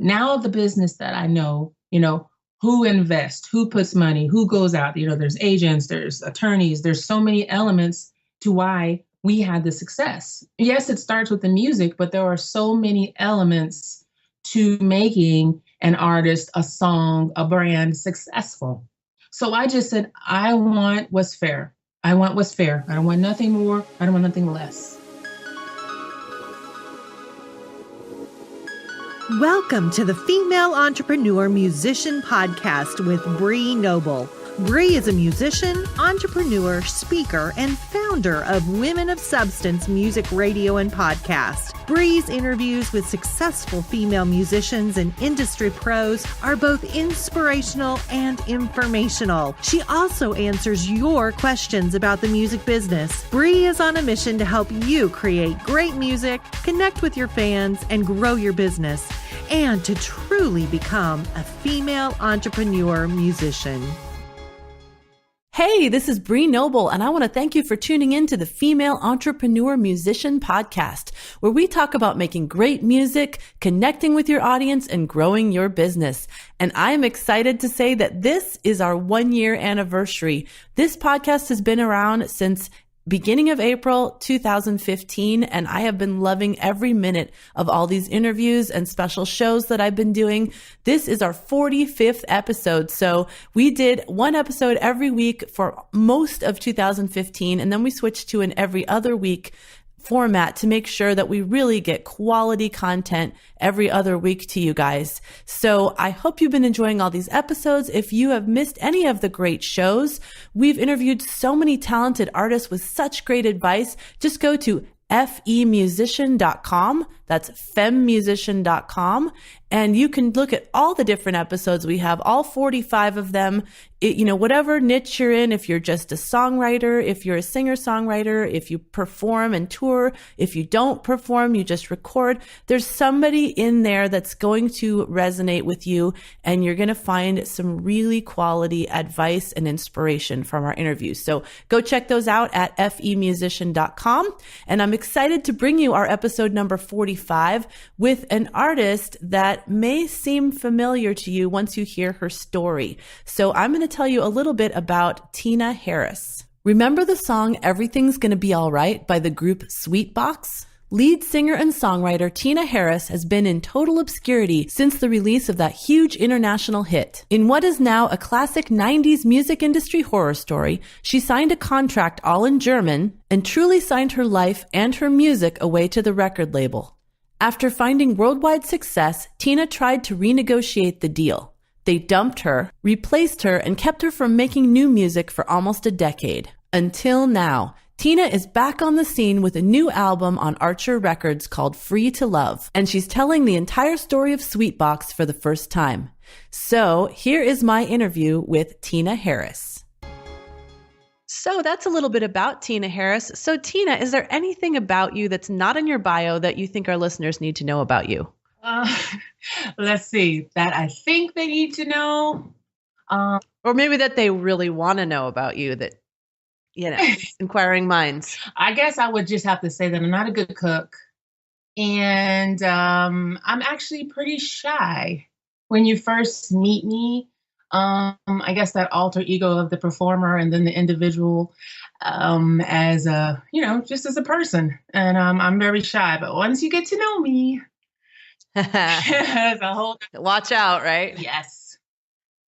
Now the business that I know, who invests, who puts money, who goes out, there's agents, there's attorneys, there's so many elements to why we had the success. Yes, it starts with the music, but there are so many elements to making an artist, a song, a brand successful. So I just said, I want what's fair. I want what's fair. I don't want nothing more. I don't want nothing less. Welcome to the Female Entrepreneur Musician Podcast with Bree Noble. Bree is a musician, entrepreneur, speaker, and founder of Women of Substance Music Radio and Podcast. Bree's interviews with successful female musicians and industry pros are both inspirational and informational. She also answers your questions about the music business. Bree is on a mission to help you create great music, connect with your fans, and grow your business, and to truly become a female entrepreneur musician. Hey, this is Bree Noble, and I want to thank you for tuning in to the Female Entrepreneur Musician Podcast, where we talk about making great music, connecting with your audience, and growing your business. And I am excited to say that this is our 1-year anniversary. This podcast has been around since beginning of April 2015, and I have been loving every minute of all these interviews and special shows that I've been doing. This is our 45th episode. So we did one episode every week for most of 2015, and then we switched to an every other week format to make sure that we really get quality content every other week to you guys. So I hope you've been enjoying all these episodes. If you have missed any of the great shows, we've interviewed so many talented artists with such great advice. Just go to FEMmusician.com. That's FEMmusician.com. And you can look at all the different episodes we have, all 45 of them. Whatever niche you're in, if you're just a songwriter, if you're a singer-songwriter, if you perform and tour, if you don't perform, you just record, there's somebody in there that's going to resonate with you, and you're going to find some really quality advice and inspiration from our interviews. So go check those out at FEMmusician.com. And I'm excited to bring you our episode number 45 with an artist that may seem familiar to you once you hear her story. So I'm going to tell you a little bit about Tina Harris. Remember the song Everything's Gonna Be Alright by the group Sweetbox? Lead singer and songwriter Tina Harris has been in total obscurity since the release of that huge international hit. In what is now a classic 90s music industry horror story, she signed a contract all in German and truly signed her life and her music away to the record label. After finding worldwide success, Tina tried to renegotiate the deal. They dumped her, replaced her, and kept her from making new music for almost a decade. Until now, Tina is back on the scene with a new album on Archer Records called Free to Love, and she's telling the entire story of Sweetbox for the first time. So here is my interview with Tina Harris. So that's a little bit about Tina Harris. So Tina, is there anything about you that's not in your bio that you think our listeners need to know about you? Let's see, that I think they need to know. Or maybe that they really want to know about you, that, inquiring minds. I guess I would just have to say that I'm not a good cook. And I'm actually pretty shy. When you first meet me, I guess that alter ego of the performer and then the individual as a, just as a person. And I'm very shy. But once you get to know me, it's a whole... Watch out, right? Yes.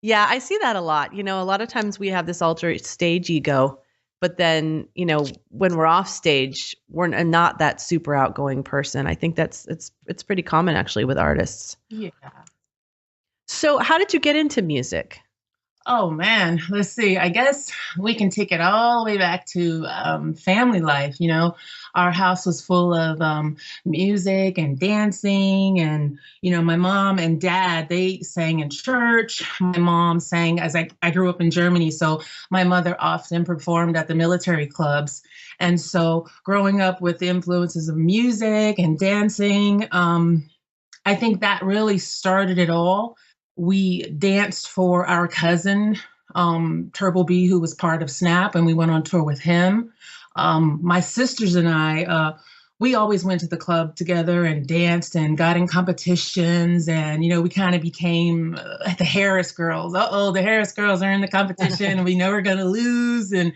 Yeah, I see that a lot. A lot of times we have this alter stage ego, but then, when we're off stage, we're not that super outgoing person. I think it's pretty common actually with artists. Yeah. So how did you get into music? Oh, man. Let's see. I guess we can take it all the way back to family life. Our house was full of music and dancing. And, my mom and dad, they sang in church. My mom sang as I grew up in Germany. So my mother often performed at the military clubs. And so growing up with the influences of music and dancing, I think that really started it all. We danced for our cousin, Turbo B, who was part of Snap, and we went on tour with him. My sisters and I, we always went to the club together and danced and got in competitions. And, we kind of became the Harris girls. Uh-oh, the Harris girls are in the competition and we know we're going to lose. And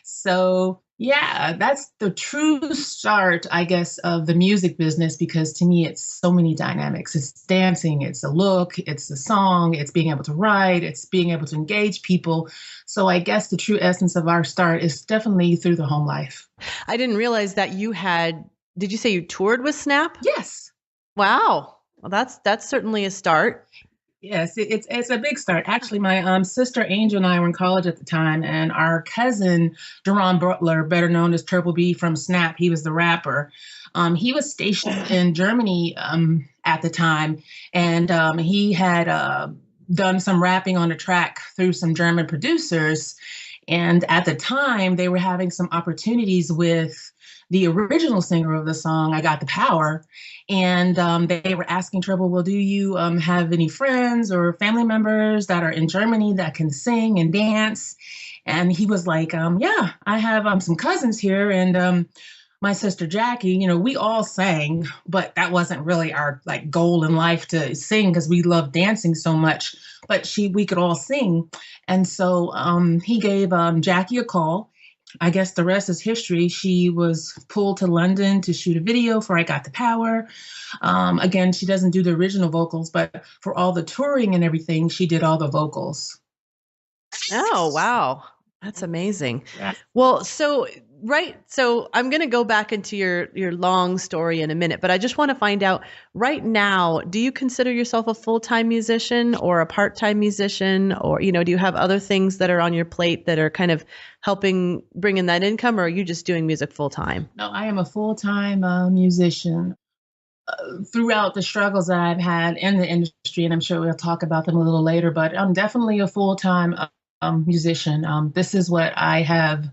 so, yeah, that's the true start, I guess, of the music business, because to me, it's so many dynamics. It's dancing, it's a look, it's a song, it's being able to write, it's being able to engage people. So I guess the true essence of our start is definitely through the home life. I didn't realize that did you say you toured with Snap? Yes. Wow. Well, that's certainly a start. Yes, it's a big start. Actually, my sister Angel and I were in college at the time, and our cousin Deron Butler, better known as Triple B from Snap, he was the rapper. He was stationed in Germany at the time, and he had done some rapping on a track through some German producers. And at the time, they were having some opportunities with the original singer of the song, I Got the Power. And they were asking Triple, well, do you have any friends or family members that are in Germany that can sing and dance? And he was like, yeah, I have some cousins here. And my sister Jackie, we all sang, but that wasn't really our goal in life to sing, because we loved dancing so much. But we could all sing. And so he gave Jackie a call. I guess the rest is history. She was pulled to London to shoot a video for I Got the Power. Again, she doesn't do the original vocals, but for all the touring and everything, she did all the vocals. Oh, wow. That's amazing. Yeah. Well, so I'm going to go back into your long story in a minute, but I just want to find out right now, do you consider yourself a full-time musician or a part-time musician, or, do you have other things that are on your plate that are kind of helping bring in that income, or are you just doing music full-time? No, I am a full-time musician. Throughout the struggles that I've had in the industry, and I'm sure we'll talk about them a little later, but I'm definitely a full-time musician. This is what I have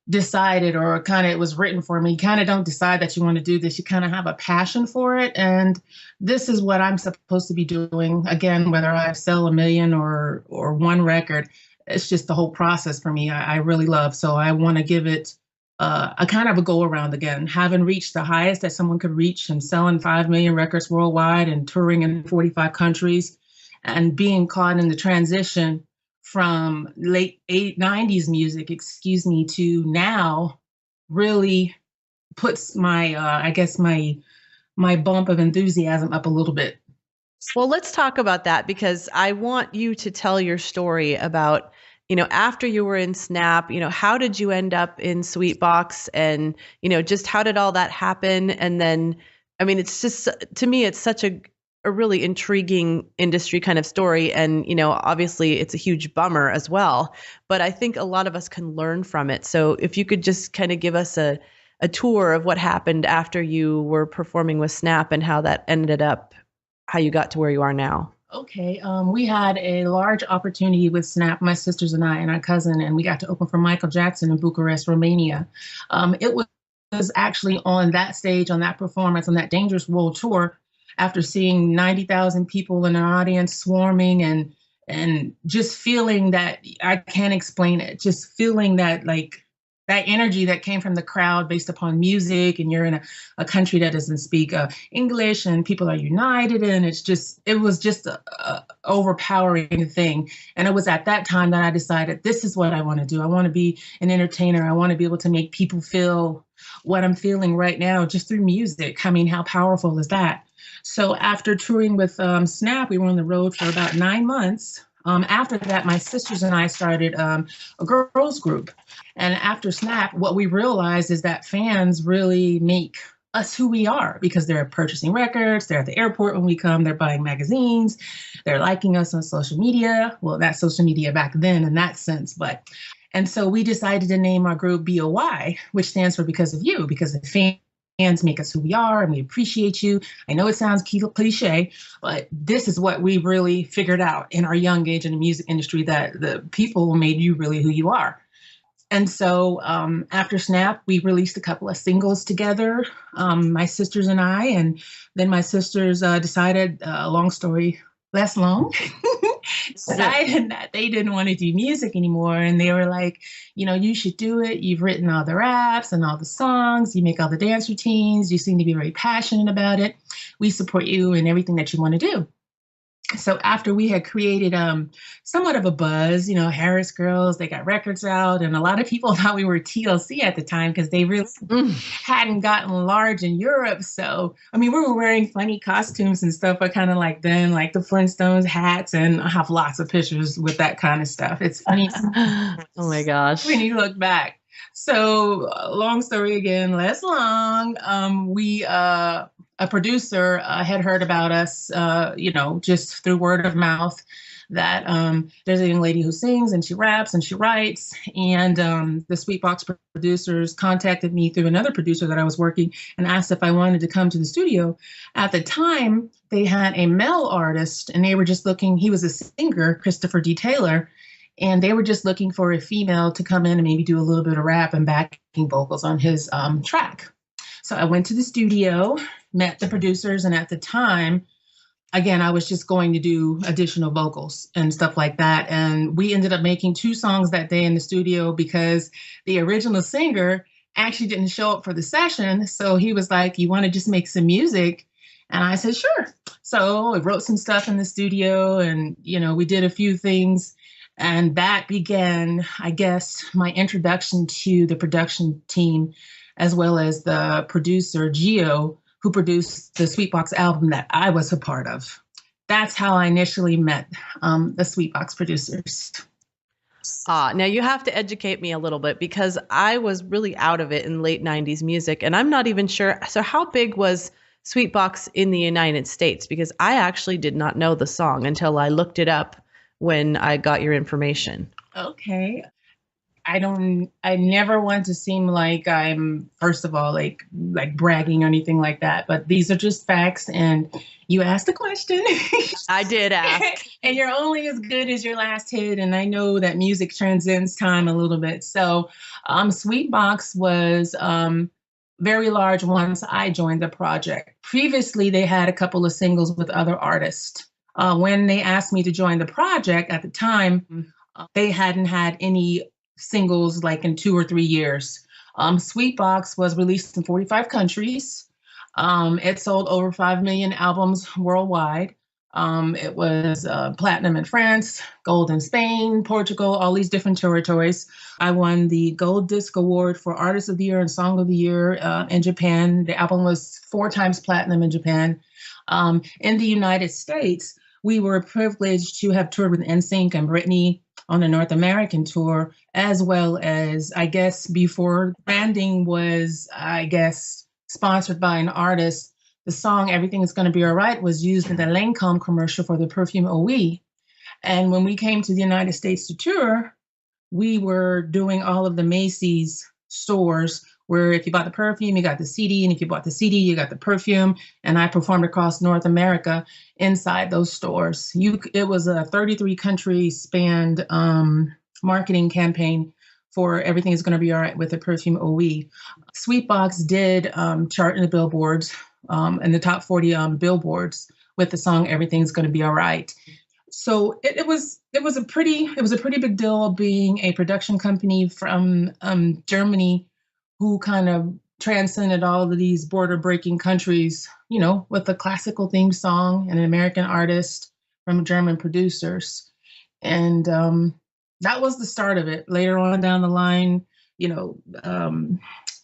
decided, or kind of it was written for me. You kind of don't decide that you want to do this. You kind of have a passion for it. And this is what I'm supposed to be doing. Again, whether I sell 1 million or one record, it's just the whole process for me. I really love. So I want to give it a kind of a go around again, having reached the highest that someone could reach and selling 5 million records worldwide and touring in 45 countries, and being caught in the transition from late 90s music, to now really puts my, I guess my bump of enthusiasm up a little bit. Well, let's talk about that, because I want you to tell your story about, after you were in Snap, how did you end up in Sweetbox, and, just how did all that happen? And then, I mean, it's just, to me, it's such a really intriguing industry kind of story. And, obviously it's a huge bummer as well, but I think a lot of us can learn from it. So if you could just kind of give us a tour of what happened after you were performing with Snap and how that ended up, how you got to where you are now. Okay. We had a large opportunity with Snap, my sisters and I and our cousin, and we got to open for Michael Jackson in Bucharest, Romania. It was actually on that stage, on that performance, on that Dangerous World Tour, after seeing 90,000 people in an audience swarming and just feeling that, I can't explain it, just feeling that that energy that came from the crowd based upon music, and you're in a country that doesn't speak English and people are united, and it was just a overpowering thing. And it was at that time that I decided, this is what I want to do. I want to be an entertainer. I want to be able to make people feel what I'm feeling right now just through music. I mean, how powerful is that? So after touring with Snap, we were on the road for about 9 months. After that, my sisters and I started a girls group. And after Snap, what we realized is that fans really make us who we are, because they're purchasing records, they're at the airport when we come, they're buying magazines, they're liking us on social media. Well, that's social media back then in that sense. And so we decided to name our group BOY, which stands for Because of You, because the fans make us who we are and we appreciate you. I know it sounds cliche, but this is what we really figured out in our young age in the music industry, that the people made you really who you are. And so after Snap, we released a couple of singles together, my sisters and I, and then my sisters decided, long story less long, decided that they didn't want to do music anymore. And they were like, you should do it. You've written all the raps and all the songs. You make all the dance routines. You seem to be very passionate about it. We support you in everything that you want to do. So after we had created somewhat of a buzz, Harris Girls, they got records out, and a lot of people thought we were TLC at the time because they really hadn't gotten large in Europe. So, we were wearing funny costumes and stuff, but kind of like then, like the Flintstones hats, and I have lots of pictures with that kind of stuff. It's funny. Oh my gosh. When you look back. So long story again, less long. A producer had heard about us, just through word of mouth, that there's a young lady who sings and she raps and she writes. And the Sweetbox producers contacted me through another producer that I was working and asked if I wanted to come to the studio. At the time, they had a male artist and they were just looking, he was a singer, Christopher D. Taylor, and they were just looking for a female to come in and maybe do a little bit of rap and backing vocals on his track. So I went to the studio, met the producers, and at the time, again, I was just going to do additional vocals and stuff like that. And we ended up making 2 songs that day in the studio because the original singer actually didn't show up for the session. So he was like, you want to just make some music? And I said, sure. So I wrote some stuff in the studio and, we did a few things. And that began, I guess, my introduction to the production team, as well as the producer, Gio, who produced the Sweetbox album that I was a part of. That's how I initially met the Sweetbox producers. Now you have to educate me a little bit because I was really out of it in late 90s music, and I'm not even sure. So how big was Sweetbox in the United States? Because I actually did not know the song until I looked it up when I got your information. Okay. I never want to seem like I'm, first of all, like bragging or anything like that, but these are just facts. And you asked the question. I did ask. And you're only as good as your last hit. And I know that music transcends time a little bit. So Sweetbox was very large once I joined the project. Previously, they had a couple of singles with other artists. When they asked me to join the project at the time, they hadn't had any singles like in 2 or 3 years. Sweetbox was released in 45 countries. It sold over 5 million albums worldwide. It was platinum in France, gold in Spain, Portugal, all these different territories. I won the Gold Disc Award for Artist of the Year and Song of the Year in Japan. The album was 4 times platinum in Japan. In the United States, we were privileged to have toured with NSYNC and Britney on a North American tour, as well as, I guess, before branding was, sponsored by an artist, the song Everything Is Gonna Be All Right was used in the Lancome commercial for the perfume OE. And when we came to the United States to tour, we were doing all of the Macy's stores where if you bought the perfume, you got the CD, and if you bought the CD, you got the perfume. And I performed across North America inside those stores. It was a 33 country spanned marketing campaign for Everything Is Gonna Be All Right with the perfume OE. Sweetbox did chart in the billboards, in the top 40 billboards with the song Everything's Gonna Be All Right. So it was a pretty big deal being a production company from Germany who kind of transcended all of these border-breaking countries, with a classical theme song and an American artist from German producers. And that was the start of it. Later on down the line,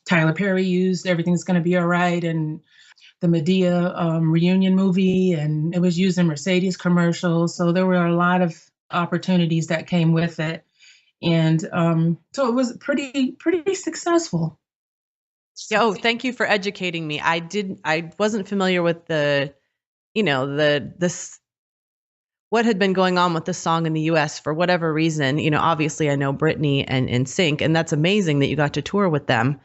Tyler Perry used Everything's Gonna Be All Right and the Medea reunion movie, and it was used in Mercedes commercials. So there were a lot of opportunities that came with it. And so it was pretty successful. Oh, thank you for educating me. I wasn't familiar with what had been going on with the song in the US for whatever reason. Obviously I know Britney and NSYNC, and that's amazing that you got to tour with them.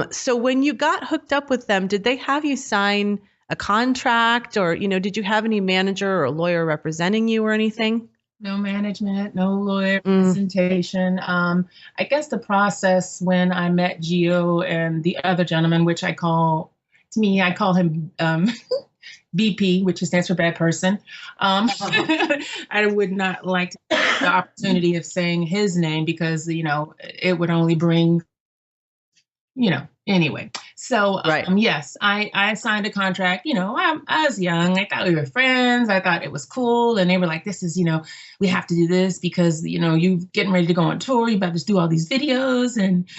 So when you got hooked up with them, did they have you sign a contract, or, did you have any manager or lawyer representing you or anything? No management, no lawyer representation. I guess the process when I met Gio and the other gentleman, which I call him BP, which stands for bad person. I would not like to have the opportunity of saying his name because, it would only bring, anyway. So, Right. yes, I signed a contract. I was young. I thought we were friends. I thought it was cool. And they were like, this is, we have to do this because, you getting ready to go on tour. You about to do all these videos. And,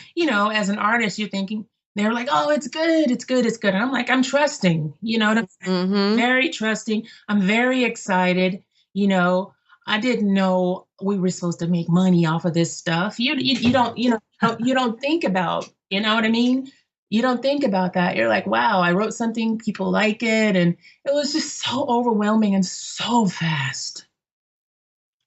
as an artist, you're thinking, they were like, oh, it's good. It's good. It's good. And I'm like, I'm trusting, very trusting. I'm very excited. I didn't know we were supposed to make money off of this stuff. You don't think about, you know what I mean? You don't think about that. You're like, wow, I wrote something, people like it. And it was just so overwhelming and so fast.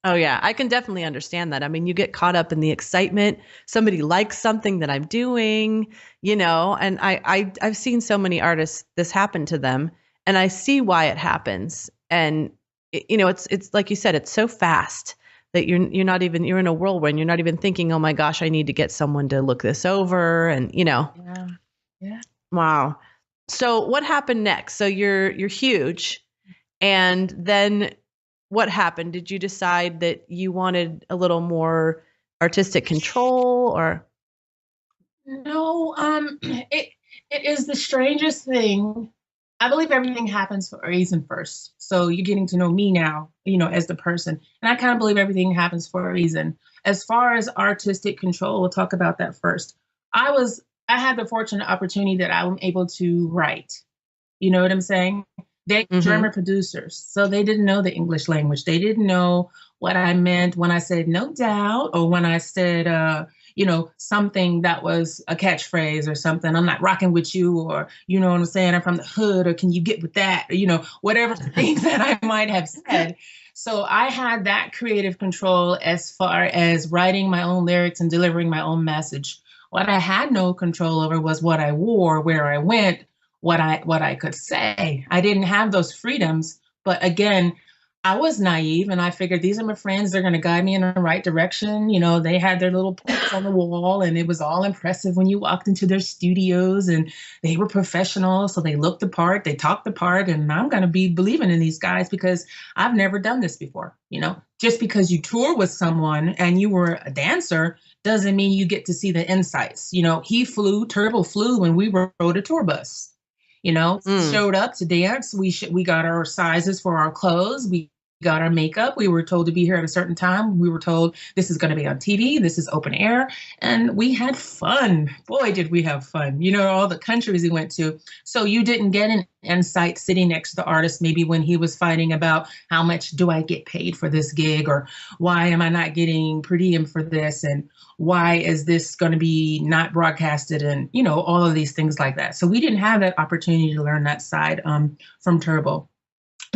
Oh, yeah, I can definitely understand that. I mean, you get caught up in the excitement. Somebody likes something that I'm doing, and I've seen so many artists, this happen to them, and I see why it happens. And, it's like you said, it's so fast that you're in a whirlwind. You're not even thinking, oh my gosh, I need to get someone to look this over. And, Yeah. Wow. So what happened next? So you're huge. And then what happened? Did you decide that you wanted a little more artistic control or? No, it is the strangest thing. I believe everything happens for a reason first. So you're getting to know me now, as the person. And I kind of believe everything happens for a reason. As far as artistic control, we'll talk about that first. I had the fortunate opportunity that I'm able to write. You know what I'm saying? They're German producers, so they didn't know the English language. They didn't know what I meant when I said no doubt, or when I said, something that was a catchphrase or something. I'm not rocking with you, or, you know what I'm saying? I'm from the hood, or can you get with that? Or, whatever things that I might have said. So I had that creative control as far as writing my own lyrics and delivering my own message. What I had no control over was what I wore, where I went, what I could say. I didn't have those freedoms. But again, I was naive and I figured these are my friends. They're going to guide me in the right direction. They had their little points on the wall and it was all impressive when you walked into their studios, and they were professional. So they looked the part, they talked the part, and I'm going to be believing in these guys because I've never done this before. Just because you tour with someone and you were a dancer doesn't mean you get to see the insights. Turbo flew when we rode a tour bus. Showed up to dance. We got our sizes for our clothes. We got our makeup. We were told to be here at a certain time. We were told this is going to be on TV. This is open air. And we had fun. Boy, did we have fun. All the countries we went to. So you didn't get an insight sitting next to the artist, maybe when he was fighting about how much do I get paid for this gig, or why am I not getting per diem for this, and why is this going to be not broadcasted, and all of these things like that. So we didn't have that opportunity to learn that side from Turbo.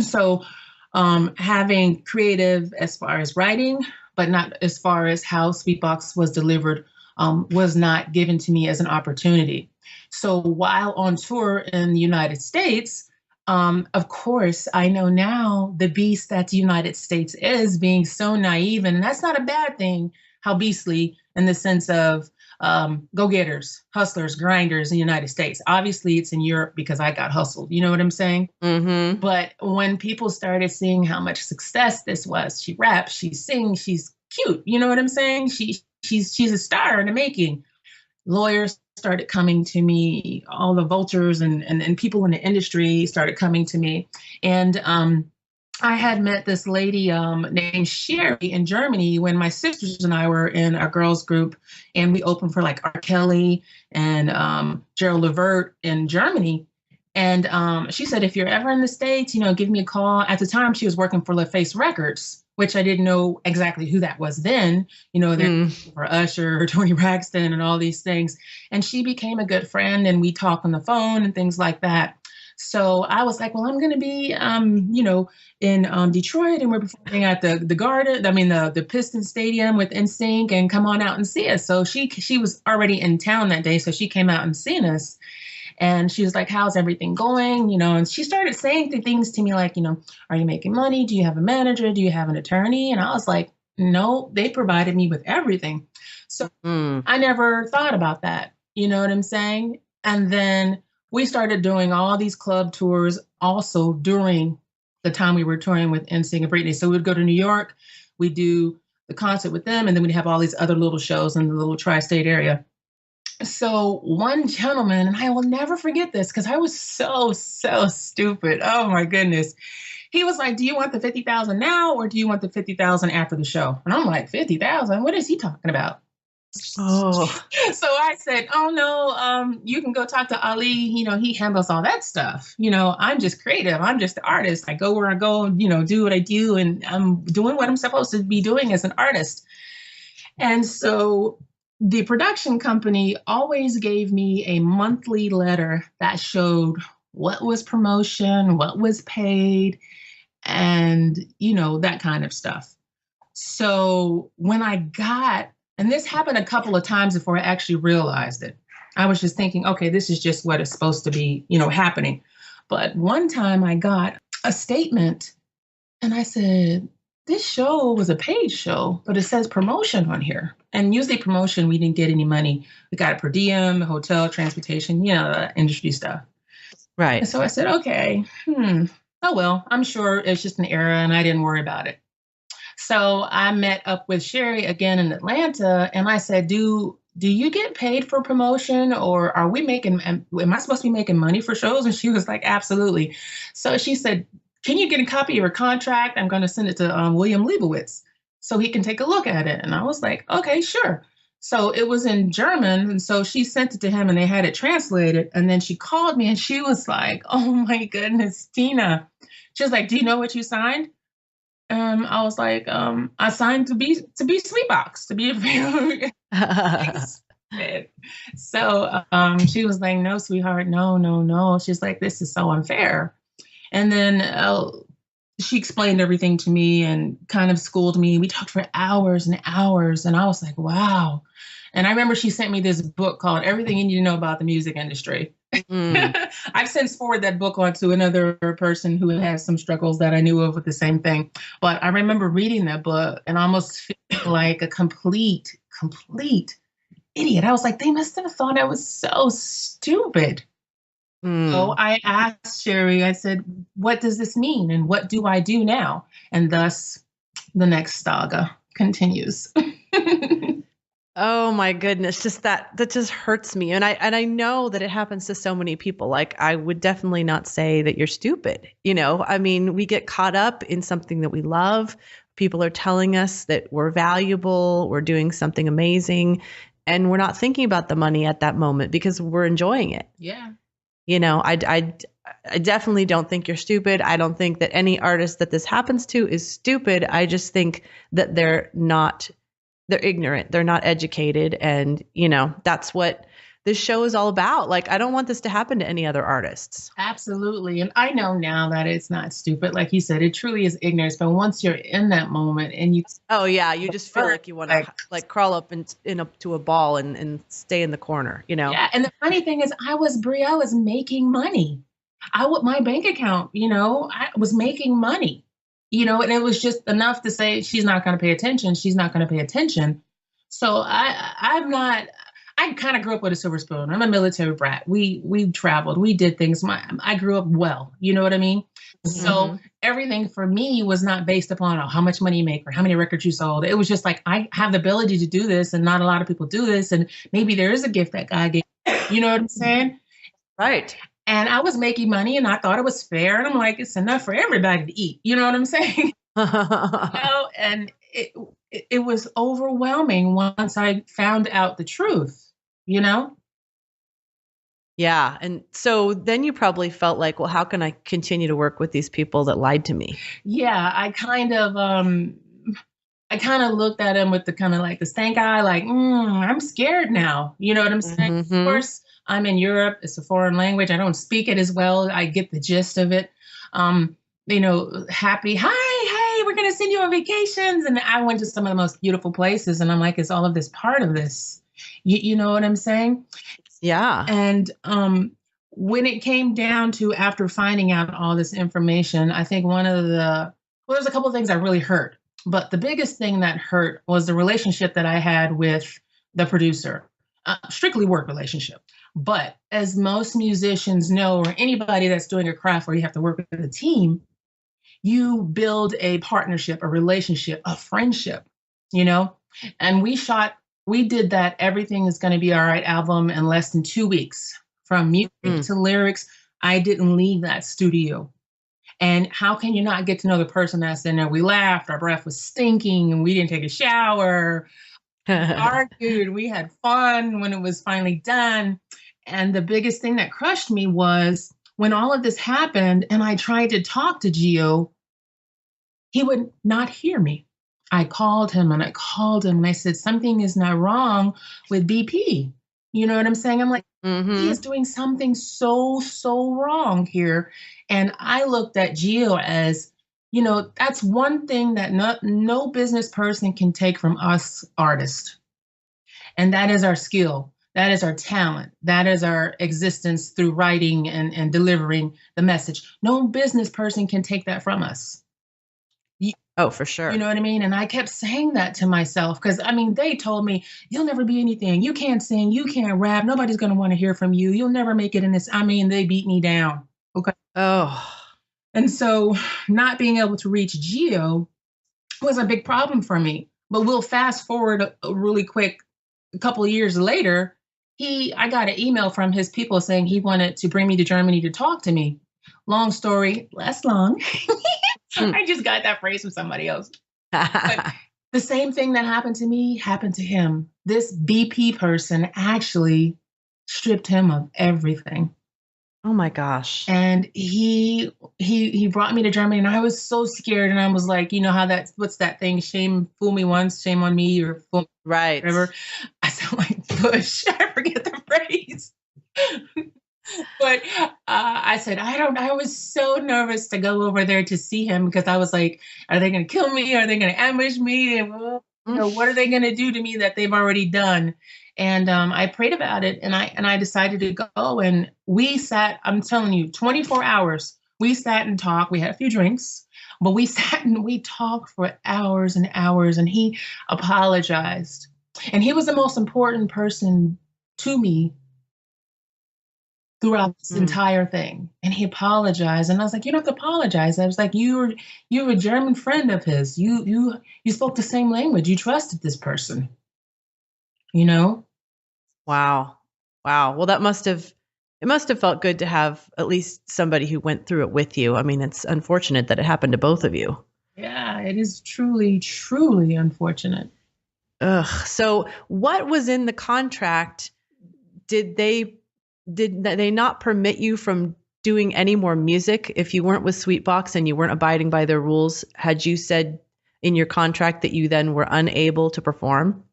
So having creative as far as writing, but not as far as how Sweetbox was delivered, was not given to me as an opportunity. So while on tour in the United States, of course, I know now the beast that the United States is, being so naive, and that's not a bad thing, how beastly in the sense of go-getters, hustlers, grinders in the United States. Obviously, it's in Europe because I got hustled. You know what I'm saying? Mm-hmm. But when people started seeing how much success this was, she raps, she sings, she's cute. You know what I'm saying? She's a star in the making. Lawyers started coming to me, all the vultures and people in the industry started coming to me. And I had met this lady named Sherry in Germany when my sisters and I were in a girls group, and we opened for like R. Kelly and Gerald Levert in Germany. And she said, if you're ever in the States, give me a call. At the time, she was working for LaFace Records, which I didn't know exactly who that was then. They're for Usher or Tony Braxton and all these things. And she became a good friend, and we talk on the phone and things like that. So I was like, well, I'm going to be, in Detroit, and we're performing at the Garden, the Piston Stadium with NSYNC, and come on out and see us. So she was already in town that day, so she came out and seen us. And she was like, how's everything going? And she started saying things to me like, are you making money? Do you have a manager? Do you have an attorney? And I was like, no, they provided me with everything. So I never thought about that. You know what I'm saying? And then we started doing all these club tours also during the time we were touring with NSYNC and Britney. So we'd go to New York, we'd do the concert with them, and then we'd have all these other little shows in the little tri-state area. So one gentleman, and I will never forget this because I was so stupid. Oh my goodness. He was like, do you want the 50,000 now or do you want the 50,000 after the show? And I'm like, 50,000? What is he talking about? Oh, So I said, oh no, you can go talk to Ali. He handles all that stuff. I'm just creative. I'm just the artist. I go where I go, do what I do. And I'm doing what I'm supposed to be doing as an artist. And so the production company always gave me a monthly letter that showed what was promotion, what was paid, and, that kind of stuff. So when and this happened a couple of times before I actually realized it. I was just thinking, okay, this is just what is supposed to be, happening. But one time I got a statement and I said, this show was a paid show, but it says promotion on here. And usually promotion, we didn't get any money. We got it per diem, hotel, transportation, industry stuff. right. And so I said, okay, oh, well, I'm sure it's just an error and I didn't worry about it. So I met up with Sherry again in Atlanta and I said, do you get paid for promotion or am I supposed to be making money for shows? And she was like, absolutely. So she said, can you get a copy of your contract? I'm going to send it to William Leibowitz so he can take a look at it. And I was like, okay, sure. So it was in German. And so she sent it to him and they had it translated. And then she called me and she was like, oh my goodness, Tina. She was like, do you know what you signed? I was like, I signed to be Sweetbox, to be a So she was like, no, sweetheart, no. She's like, this is so unfair. And then she explained everything to me and kind of schooled me. We talked for hours and hours. And I was like, wow. And I remember she sent me this book called Everything You Need to Know About the Music Industry. I've since forwarded that book on to another person who has some struggles that I knew of with the same thing. But I remember reading that book and almost feeling like a complete idiot. I was like, they must have thought I was so stupid. So I asked Sherry, I said, what does this mean? And what do I do now? And thus the next saga continues. Oh my goodness, just that just hurts me. And I know that it happens to so many people. Like, I would definitely not say that you're stupid. I mean, we get caught up in something that we love. People are telling us that we're valuable, we're doing something amazing, and we're not thinking about the money at that moment because we're enjoying it. Yeah. I definitely don't think you're stupid. I don't think that any artist that this happens to is stupid. I just think that they're ignorant. They're not educated. And, that's what this show is all about. Like, I don't want this to happen to any other artists. Absolutely. And I know now that it's not stupid. Like you said, it truly is ignorance. But once you're in that moment and you... Oh, yeah. You just feel like you want to crawl up to a ball and stay in the corner, Yeah. And the funny thing is I was making money. My bank account, I was making money. And it was just enough to say, she's not going to pay attention. She's not going to pay attention. So I kind of grew up with a silver spoon. I'm a military brat. We traveled, we did things. I grew up well, you know what I mean? So everything for me was not based upon how much money you make or how many records you sold. It was just like, I have the ability to do this and not a lot of people do this. And maybe there is a gift that God gave, you know what I'm saying? Right. And I was making money and I thought it was fair. And I'm like, it's enough for everybody to eat. You know what I'm saying? And it was overwhelming once I found out the truth, Yeah. And so then you probably felt like, well, how can I continue to work with these people that lied to me? Yeah, I kind of looked at him with the kind of like the stank eye, like, I'm scared now. You know what I'm saying? Of course, I'm in Europe. It's a foreign language. I don't speak it as well. I get the gist of it. Happy, hi, we're going to send you on vacations. And I went to some of the most beautiful places. And I'm like, is all of this part of this? You know what I'm saying? Yeah. And when it came down to after finding out all this information, I think there's a couple of things that really hurt. But the biggest thing that hurt was the relationship that I had with the producer, strictly work relationship. But as most musicians know, or anybody that's doing a craft where you have to work with a team, you build a partnership, a relationship, a friendship, you know? And we did that Everything Is Gonna Be All Right album in less than 2 weeks. From music to lyrics, I didn't leave that studio. And how can you not get to know the person that's in there? We laughed, our breath was stinking, and we didn't take a shower. We argued, we had fun when it was finally done. And the biggest thing that crushed me was when all of this happened and I tried to talk to Gio, he would not hear me. I called him and I called him and I said, something is not wrong with BP. You know what I'm saying? I'm like, he is doing something so, so wrong here. And I looked at Gio as, you know, that's one thing that no business person can take from us artists. And that is our skill. That is our talent. That is our existence through writing and delivering the message. No business person can take that from us. Oh, for sure. You know what I mean? And I kept saying that to myself because, I mean, they told me, you'll never be anything. You can't sing. You can't rap. Nobody's going to want to hear from you. You'll never make it in this. I mean, they beat me down. Okay. Oh. And so not being able to reach Gio was a big problem for me. But we'll fast forward really quick. A couple of years later, I got an email from his people saying he wanted to bring me to Germany to talk to me. Long story, less long. I just got that phrase from somebody else. But the same thing that happened to me happened to him. This BP person actually stripped him of everything. Oh my gosh. And he brought me to Germany and I was so scared. And I was like, you know how what's that thing? Shame, fool me once, shame on me, or fool right. whatever. I sound like Bush. I forget the phrase. But I said, I was so nervous to go over there to see him because I was like, are they going to kill me? Are they going to ambush me? And, you know, what are they going to do to me that they've already done? And I prayed about it and I decided to go. And we sat, I'm telling you, 24 hours. We sat and talked. We had a few drinks, but we sat and we talked for hours and hours. And he apologized. And he was the most important person to me throughout this entire thing. And he apologized. And I was like, you don't have to apologize. I was like, you're a German friend of his. You spoke the same language. You trusted this person. You know? Wow. Well, it must have felt good to have at least somebody who went through it with you. I mean, it's unfortunate that it happened to both of you. Yeah, it is truly, truly unfortunate. Ugh. So what was in the contract? Did they not permit you from doing any more music if you weren't with Sweetbox and you weren't abiding by their rules? Had you said in your contract that you then were unable to perform?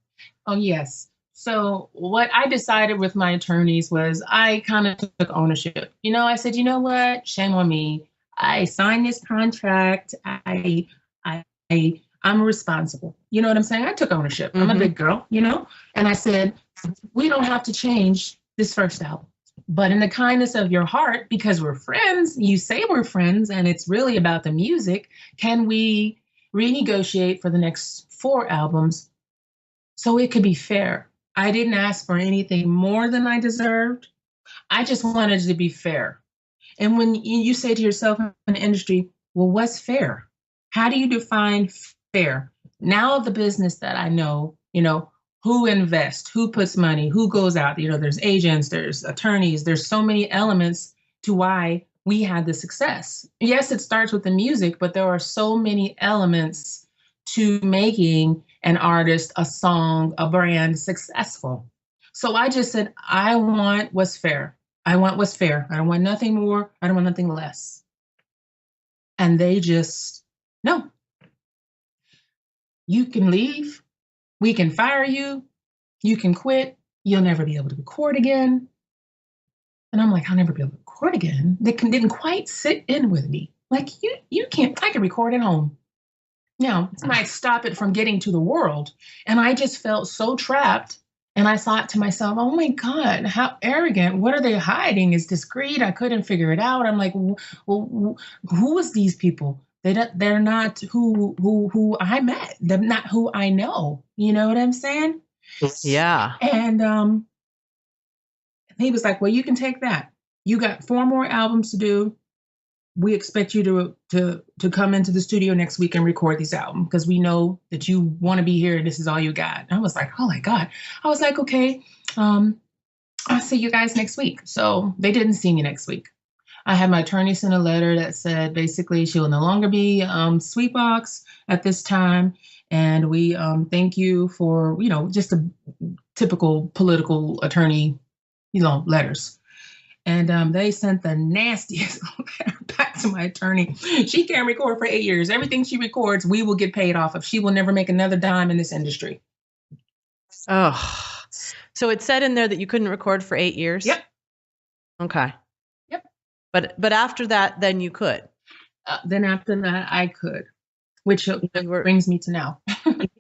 Oh, yes. So what I decided with my attorneys was I kind of took ownership. You know, I said, you know what? Shame on me. I signed this contract. I'm responsible. You know what I'm saying? I took ownership. I'm a big girl, you know? And I said, we don't have to change this first album. But in the kindness of your heart, because we're friends, you say we're friends, and it's really about the music, can we renegotiate for the next 4 albums so it could be fair? I didn't ask for anything more than I deserved. I just wanted to be fair. And when you say to yourself in the industry, well, what's fair? How do you define fair? Now the business that I know, you know, who invests, who puts money, who goes out, you know, there's agents, there's attorneys, there's so many elements to why we had the success. Yes, it starts with the music, but there are so many elements to making an artist, a song, a brand successful. So I just said, I want what's fair. I want what's fair. I don't want nothing more. I don't want nothing less. And they just, no. You can leave. We can fire you. You can quit. You'll never be able to record again. And I'm like, I'll never be able to record again. They didn't quite sit in with me. Like, you can't, I can record at home. Now, this might stop it from getting to the world. And I just felt so trapped. And I thought to myself, oh my God, how arrogant. What are they hiding? It's discreet. I couldn't figure it out. I'm like, well, who is these people? They're not who I met. They're not who I know. You know what I'm saying? Yeah. And He was like, well, you can take that. You got 4 more albums to do. We expect you to come into the studio next week and record these albums because we know that you want to be here and this is all you got. And I was like, oh my God. I was like, okay, I'll see you guys next week. So they didn't see me next week. I had my attorney send a letter that said basically she will no longer be Sweetbox at this time. And we thank you for, just a typical political attorney, letters. And they sent the nastiest letter back to my attorney. She can't record for 8 years. Everything she records, we will get paid off of. She will never make another dime in this industry. Oh, so it said in there that you couldn't record for 8 years? Yep. Okay. Yep. But after that, then you could? Then after that, I could, which brings me to now.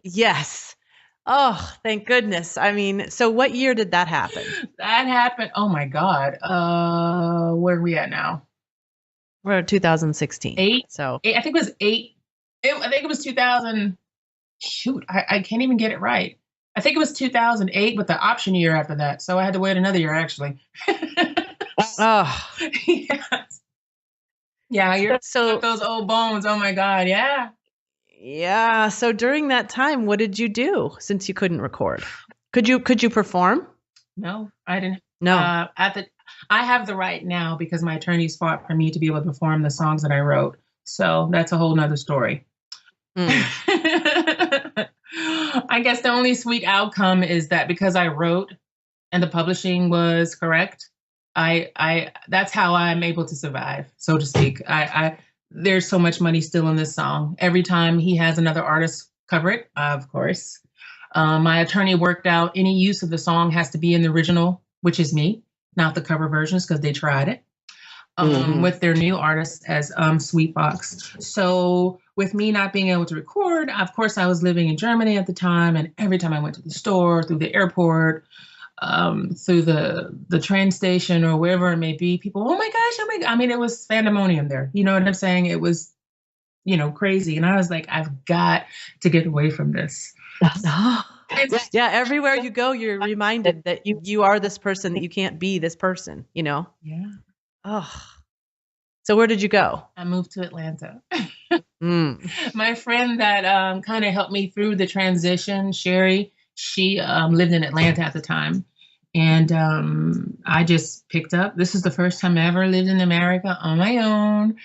Yes. Oh, thank goodness. I mean, so what year did that happen? That happened. Oh my God. Where are we at now? We're in 2016. 8. So I think it was 8. I think it was 2000. Shoot, I can't even get it right. I think it was 2008 with the option year after that. So I had to wait another year actually. Oh. Yes. Yeah, you're so those old bones. Oh my God. Yeah. Yeah. So during that time, what did you do since you couldn't record? Could you perform? No, I didn't. No. I have the right now because my attorneys fought for me to be able to perform the songs that I wrote. So that's a whole nother story. I guess the only sweet outcome is that because I wrote and the publishing was correct, that's how I'm able to survive, so to speak. There's so much money still in this song. Every time he has another artist cover it, of course. My attorney worked out any use of the song has to be in the original, which is me, not the cover versions, because they tried it with their new artist as Sweetbox. So with me not being able to record, of course, I was living in Germany at the time. And every time I went to the store, through the airport, through the train station or wherever it may be, people, oh my gosh. I mean, it was pandemonium there. You know what I'm saying? It was, crazy. And I was like, I've got to get away from this. Yeah, everywhere you go, you're reminded that you are this person, that you can't be this person, Yeah. Oh. So where did you go? I moved to Atlanta. My friend that kind of helped me through the transition, Sherry, she lived in Atlanta at the time. And I just picked up. This is the first time I ever lived in America on my own.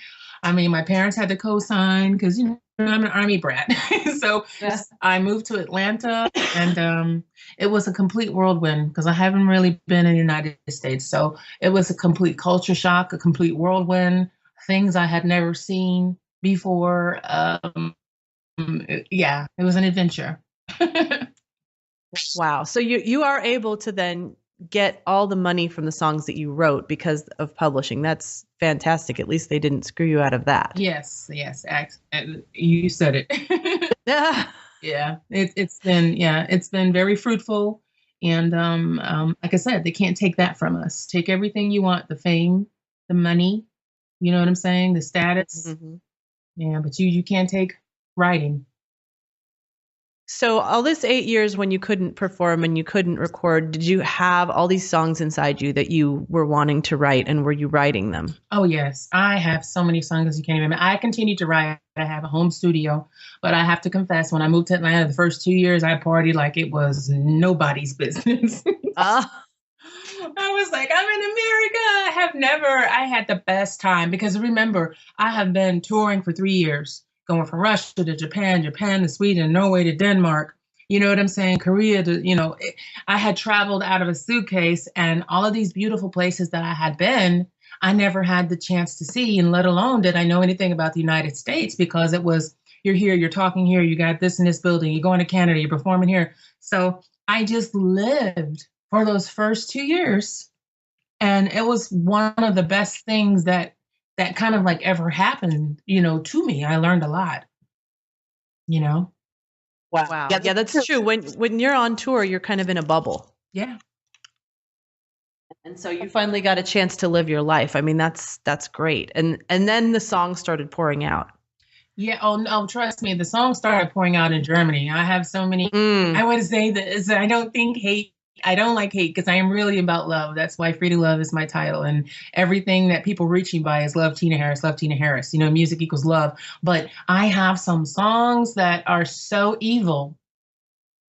I mean, my parents had to co-sign because, I'm an Army brat. So yes. I moved to Atlanta and it was a complete whirlwind because I haven't really been in the United States. So it was a complete culture shock, a complete whirlwind, things I had never seen before. Yeah, it was an adventure. Wow. So you are able to then get all the money from the songs that you wrote because of publishing. That's fantastic. At least they didn't screw you out of that. Yes. You said it. Yeah. It's been very fruitful. And like I said, they can't take that from us. Take everything you want, the fame, the money, you know what I'm saying? The status. Mm-hmm. Yeah, but you can't take writing. So all this 8 years when you couldn't perform and you couldn't record, did you have all these songs inside you that you were wanting to write, and were you writing them? Oh, yes. I have so many songs as you can't even imagine. I continue to write. I have a home studio, but I have to confess, when I moved to Atlanta, the first 2 years, I partied like it was nobody's business. I was like, I'm in America. I had the best time because remember, I have been touring for 3 years. Going from Russia to Japan to Sweden, Norway to Denmark, you know what I'm saying? Korea to, I had traveled out of a suitcase, and all of these beautiful places that I had been, I never had the chance to see, and let alone did I know anything about the United States, because it was, you're here, you're talking here, you got this in this building, you're going to Canada, you're performing here. So I just lived for those first 2 years. And it was one of the best things that kind of like ever happened, to me. I learned a lot, Wow. Yeah, that's true. When you're on tour, you're kind of in a bubble. Yeah. And so you finally got a chance to live your life. I mean, that's great. And then the songs started pouring out. Yeah. Oh, no, trust me. The songs started pouring out in Germany. I have so many, I would say that I don't think hate I don't like hate because I am really about love. That's why Free to Love is my title. And everything that people reach me by is love Tina Harris, love Tina Harris. You know, music equals love. But I have some songs that are so evil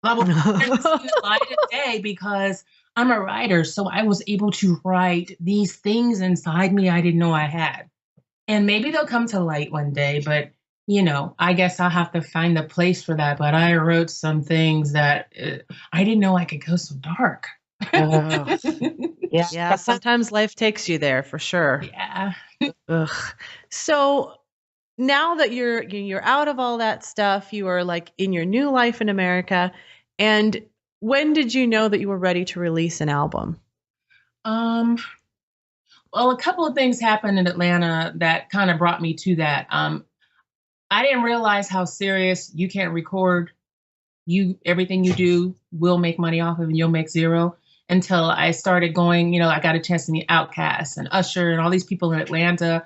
that will never see the light of day because I'm a writer. So I was able to write these things inside me I didn't know I had. And maybe they'll come to light one day, but I guess I'll have to find a place for that. But I wrote some things that I didn't know I could go so dark. Oh, yeah. Yeah, sometimes life takes you there for sure. Yeah. Ugh. So now that you're out of all that stuff, you are like in your new life in America. And when did you know that you were ready to release an album? Well, a couple of things happened in Atlanta that kind of brought me to that. I didn't realize how serious you can't record. Everything you do will make money off of, and you'll make zero until I started going. I got a chance to meet Outkast and Usher and all these people in Atlanta.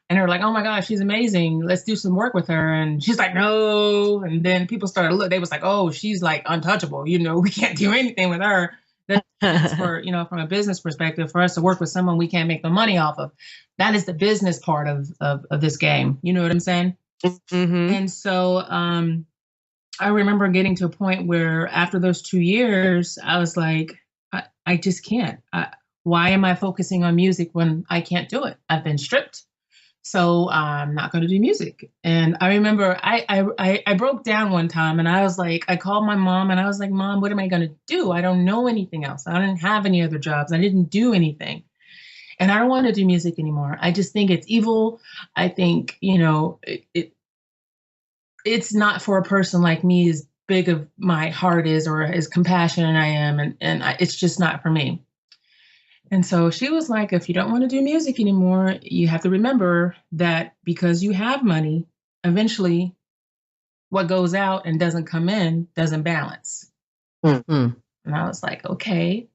And they were like, oh my gosh, she's amazing. Let's do some work with her. And she's like, no. And then people started to look, they was like, oh, she's like untouchable. We can't do anything with her. That's for, from a business perspective, for us to work with someone we can't make the money off of. That is the business part of this game. You know what I'm saying? Mm-hmm. And so I remember getting to a point where after those 2 years, I was like, I just can't. Why am I focusing on music when I can't do it? I've been stripped. So I'm not going to do music. And I remember I broke down one time and I was like, I called my mom and I was like, Mom, what am I going to do? I don't know anything else. I didn't have any other jobs. I didn't do anything. And I don't want to do music anymore. I just think it's evil. I think, it's not for a person like me as big of my heart is or as compassionate I am. And it's just not for me. And so she was like, if you don't want to do music anymore, you have to remember that because you have money, eventually what goes out and doesn't come in doesn't balance. Mm-hmm. And I was like, okay.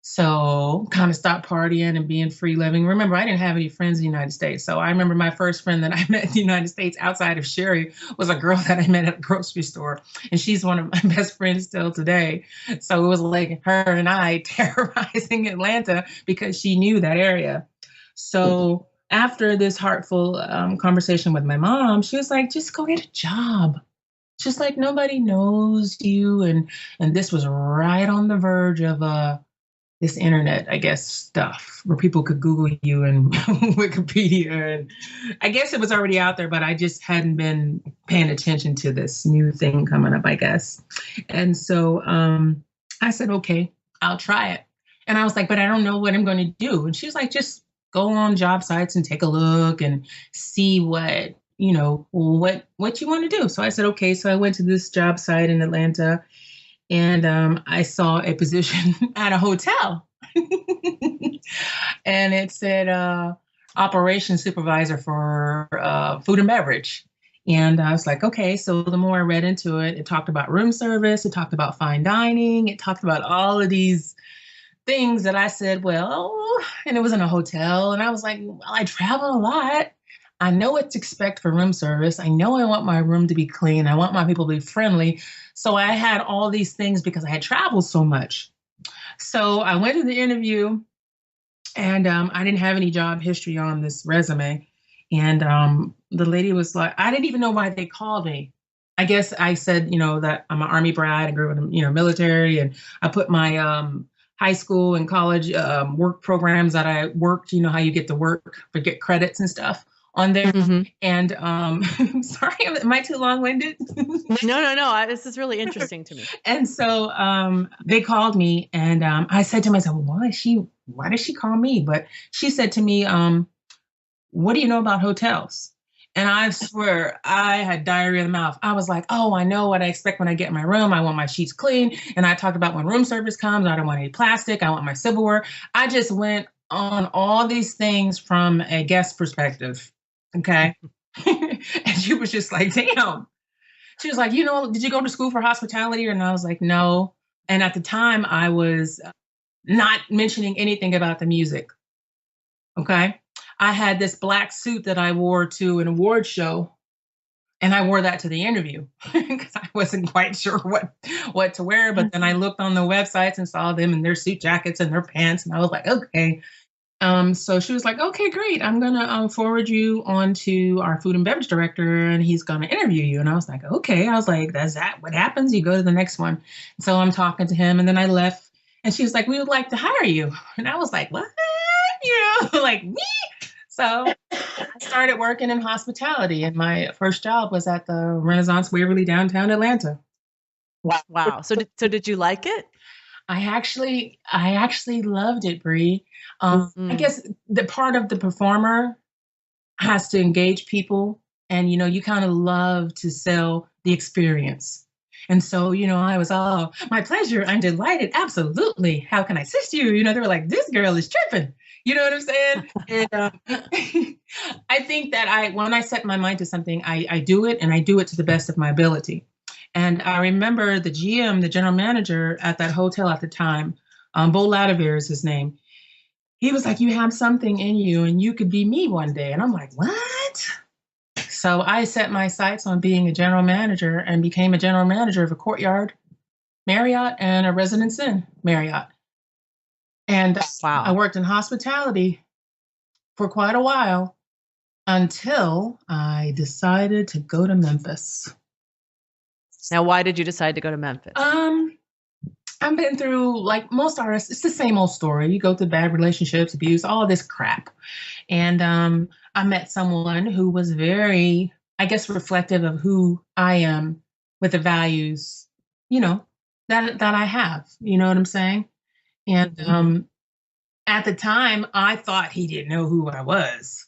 So kind of stopped partying and being free living. Remember, I didn't have any friends in the United States. So I remember my first friend that I met in the United States outside of Sherry was a girl that I met at a grocery store. And she's one of my best friends still today. So it was like her and I terrorizing Atlanta because she knew that area. So after this heartful conversation with my mom, she was like, just go get a job. Just like nobody knows you. And this was right on the verge of this internet, I guess, stuff where people could Google you and Wikipedia. And I guess it was already out there, but I just hadn't been paying attention to this new thing coming up, I guess. And so I said, okay, I'll try it. And I was like, but I don't know what I'm going to do. And she was like, just go on job sites and take a look and see what you want to do. So I said, okay. So I went to this job site in Atlanta. And I saw a position at a hotel and it said operations supervisor for food and beverage. And I was like, okay. So the more I read into it, it talked about room service. It talked about fine dining. It talked about all of these things that I said, well, and it was in a hotel. And I was like, well, I travel a lot. I know what to expect for room service. I know I want my room to be clean. I want my people to be friendly. So I had all these things because I had traveled so much. So I went to the interview and I didn't have any job history on this resume. And the lady was like, I didn't even know why they called me. I guess I said, that I'm an Army brat. I grew up in, military. And I put my high school and college work programs that I worked, how you get to work, but get credits and stuff on there. Mm-hmm. And sorry, am I too long-winded? No. This is really interesting to me. And so they called me and I said to myself, why does she call me? But she said to me, what do you know about hotels? And I swear I had diarrhea in the mouth. I was like, oh, I know what I expect when I get in my room. I want my sheets clean. And I talked about when room service comes, I don't want any plastic. I want my silverware. I just went on all these things from a guest perspective. Okay. And she was just like, damn. She was like, did you go to school for hospitality? And I was like, no. And at the time I was not mentioning anything about the music. Okay. I had this black suit that I wore to an award show And I wore that to the interview because I wasn't quite sure what to wear. But then I looked on the websites and saw them in their suit jackets and their pants. And I was like, okay. So she was like, okay, great. I'm going to forward you on to our food and beverage director and he's going to interview you. And I was like, okay. I was like, that's that what happens? You go to the next one. So I'm talking to him and then I left and she was like, we would like to hire you. And I was like, what? Like me? So I started working in hospitality and my first job was at the Renaissance Waverly downtown Atlanta. Wow. So did you like it? I actually loved it, Bree. I guess the part of the performer has to engage people, and you kind of love to sell the experience. And so, I was all my pleasure. I'm delighted. Absolutely. How can I assist you? They were like, this girl is tripping. You know what I'm saying? And I think that when I set my mind to something, I do it and I do it to the best of my ability. And I remember the GM, the general manager at that hotel at the time, Bo Ladevere is his name. He was like, you have something in you and you could be me one day. And I'm like, what? So I set my sights on being a general manager and became a general manager of a Courtyard Marriott and a Residence Inn Marriott. And wow. I worked in hospitality for quite a while until I decided to go to Memphis. Now, why did you decide to go to Memphis? I've been through, like most artists, it's the same old story. You go through bad relationships, abuse, all this crap. And I met someone who was very, I guess, reflective of who I am with the values, that I have. You know what I'm saying? And at the time, I thought he didn't know who I was.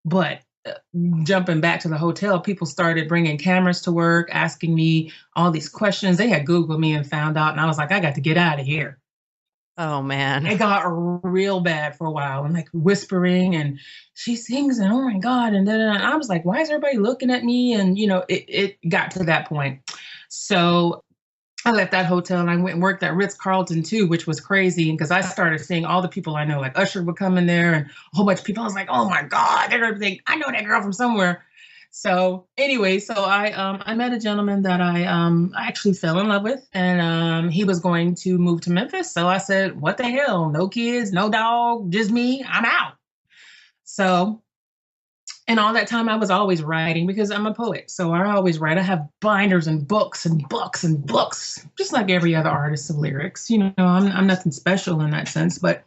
But jumping back to the hotel, people started bringing cameras to work, asking me all these questions. They had Googled me and found out, and I was like, I got to get out of here. Oh, man. It got real bad for a while, and like whispering, and she sings, and oh my God, and then I was like, why is everybody looking at me? And, it got to that point. So I left that hotel and I went and worked at Ritz-Carlton too, which was crazy because I started seeing all the people I know, like Usher would come in there and a whole bunch of people. I was like, oh my God, they're gonna think I know that girl from somewhere. So anyway, I met a gentleman that I actually fell in love with, and he was going to move to Memphis. So I said, what the hell? No kids, no dog, just me. I'm out. So. And all that time I was always writing because I'm a poet. So I always write. I have binders and books and books and books, just like every other artist of lyrics. I'm nothing special in that sense. But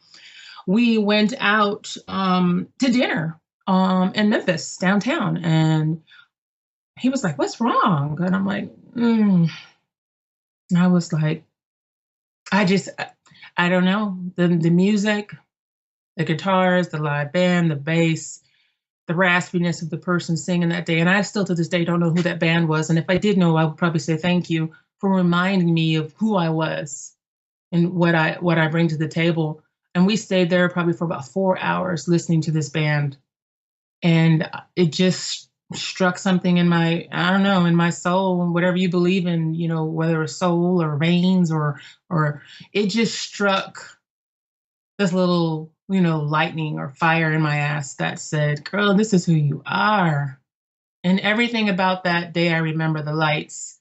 we went out to dinner in Memphis downtown. And he was like, what's wrong? And I'm like, And I was like, I don't know. The music, the guitars, the live band, the bass, the raspiness of the person singing that day. And I still to this day don't know who that band was. And if I did know, I would probably say thank you for reminding me of who I was and what I bring to the table. And we stayed there probably for about 4 hours listening to this band. And it just struck something in my soul, whatever you believe in, whether it's soul or veins or it just struck this little lightning or fire in my ass that said, girl, this is who you are. And everything about that day, I remember the lights,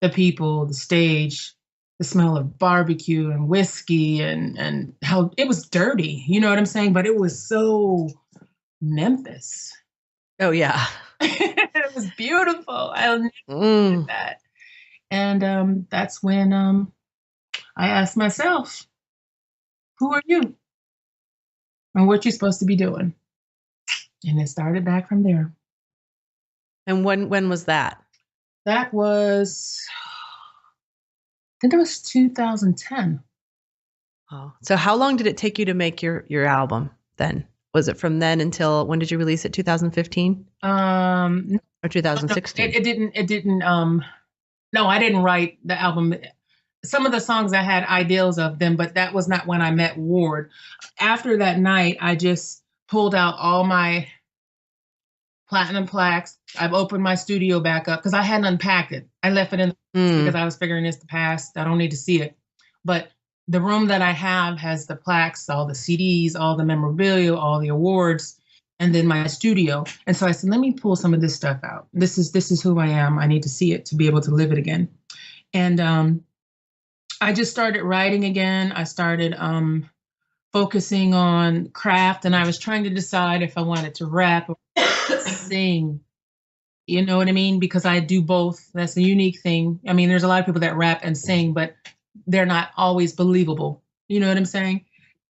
the people, the stage, the smell of barbecue and whiskey and how it was dirty. You know what I'm saying? But it was so Memphis. Oh, yeah. It was beautiful. I'll never forget that. And that's when I asked myself, who are you? And what you're supposed to be doing. And it started back from there. And when was that? That was, I think it was 2010. Oh, so how long did it take you to make your album then? Was it from then until, when did you release it? 2015? Or 2016? It didn't, no, I didn't write the album. Some of the songs I had ideals of them, but that was not when I met Ward. After that night, I just pulled out all my platinum plaques. I've opened my studio back up because I hadn't unpacked it. I left it in because I was figuring it's the past. I don't need to see it. But the room that I have has the plaques, all the CDs, all the memorabilia, all the awards. and then my studio. And so I said, let me pull some of this stuff out. This is who I am. I need to see it to be able to live it again. And I just started writing again. I started focusing on craft, and I was trying to decide if I wanted to rap or sing. You know what I mean? Because I do both. That's a unique thing. I mean, there's a lot of people that rap and sing, but they're not always believable. You know what I'm saying?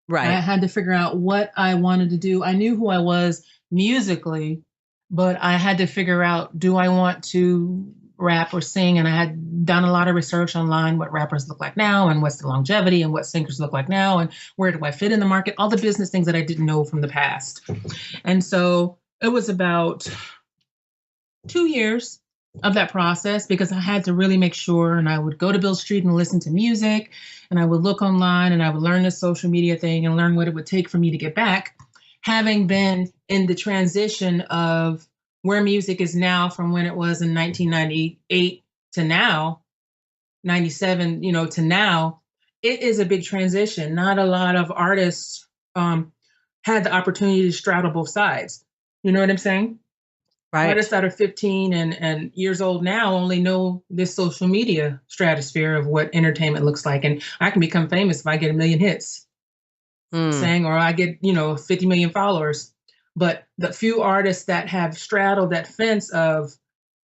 Right. I had to figure out what I wanted to do. I knew who I was musically, but I had to figure out, do I want to rap or sing? And I had done a lot of research online, what rappers look like now and what's the longevity and what singers look like now and where do I fit in the market, all the business things that I didn't know from the past. And so it was about 2 years of that process because I had to really make sure, and I would go to Bill Street and listen to music, and I would look online and I would learn this social media thing and learn what it would take for me to get back, having been in the transition of where music is now from when it was in 1998 to now, 97, to now. It is a big transition. Not a lot of artists had the opportunity to straddle both sides. You know what I'm saying? Right. Artists that are 15 and years old now only know this social media stratosphere of what entertainment looks like. And I can become famous if I get 1 million hits, saying, or I get, 50 million followers. But the few artists that have straddled that fence of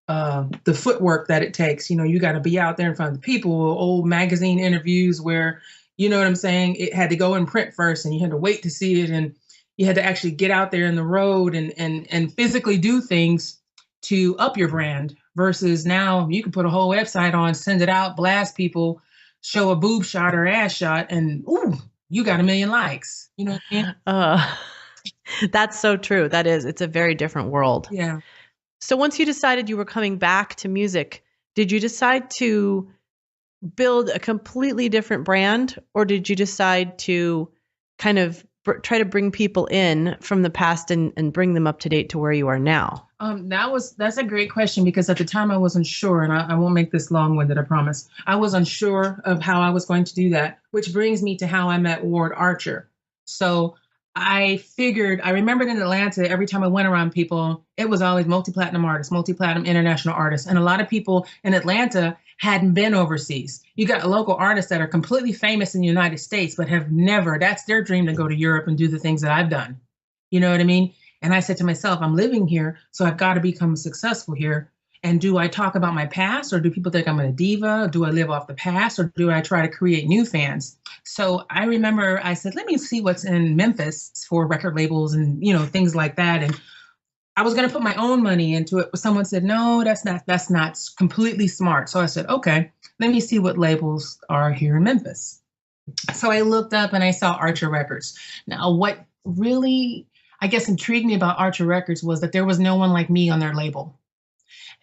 the footwork that it takes, you got to be out there in front of the people, old magazine interviews where, you know what I'm saying? It had to go in print first and you had to wait to see it. And you had to actually get out there in the road and physically do things to up your brand versus now you can put a whole website on, send it out, blast people, show a boob shot or ass shot, and ooh, you got 1 million likes. You know what I mean? That's so true. That is, it's a very different world. Yeah. So once you decided you were coming back to music, did you decide to build a completely different brand, or did you decide to kind of try to bring people in from the past and bring them up to date to where you are now? That's a great question because at the time I wasn't sure, and I won't make this long-winded, I promise. I was unsure of how I was going to do that, which brings me to how I met Ward Archer. So I remembered in Atlanta, every time I went around people, it was always multi-platinum artists, multi-platinum international artists. And a lot of people in Atlanta hadn't been overseas. You got local artists that are completely famous in the United States, but have never, that's their dream to go to Europe and do the things that I've done. You know what I mean? And I said to myself, I'm living here, so I've got to become successful here. And do I talk about my past, or do people think I'm a diva? Do I live off the past, or do I try to create new fans? So I remember I said, let me see what's in Memphis for record labels and, things like that. And I was going to put my own money into it, but someone said, no, that's not completely smart. So I said, okay, let me see what labels are here in Memphis. So I looked up and I saw Archer Records. Now, what really, I guess, intrigued me about Archer Records was that there was no one like me on their label.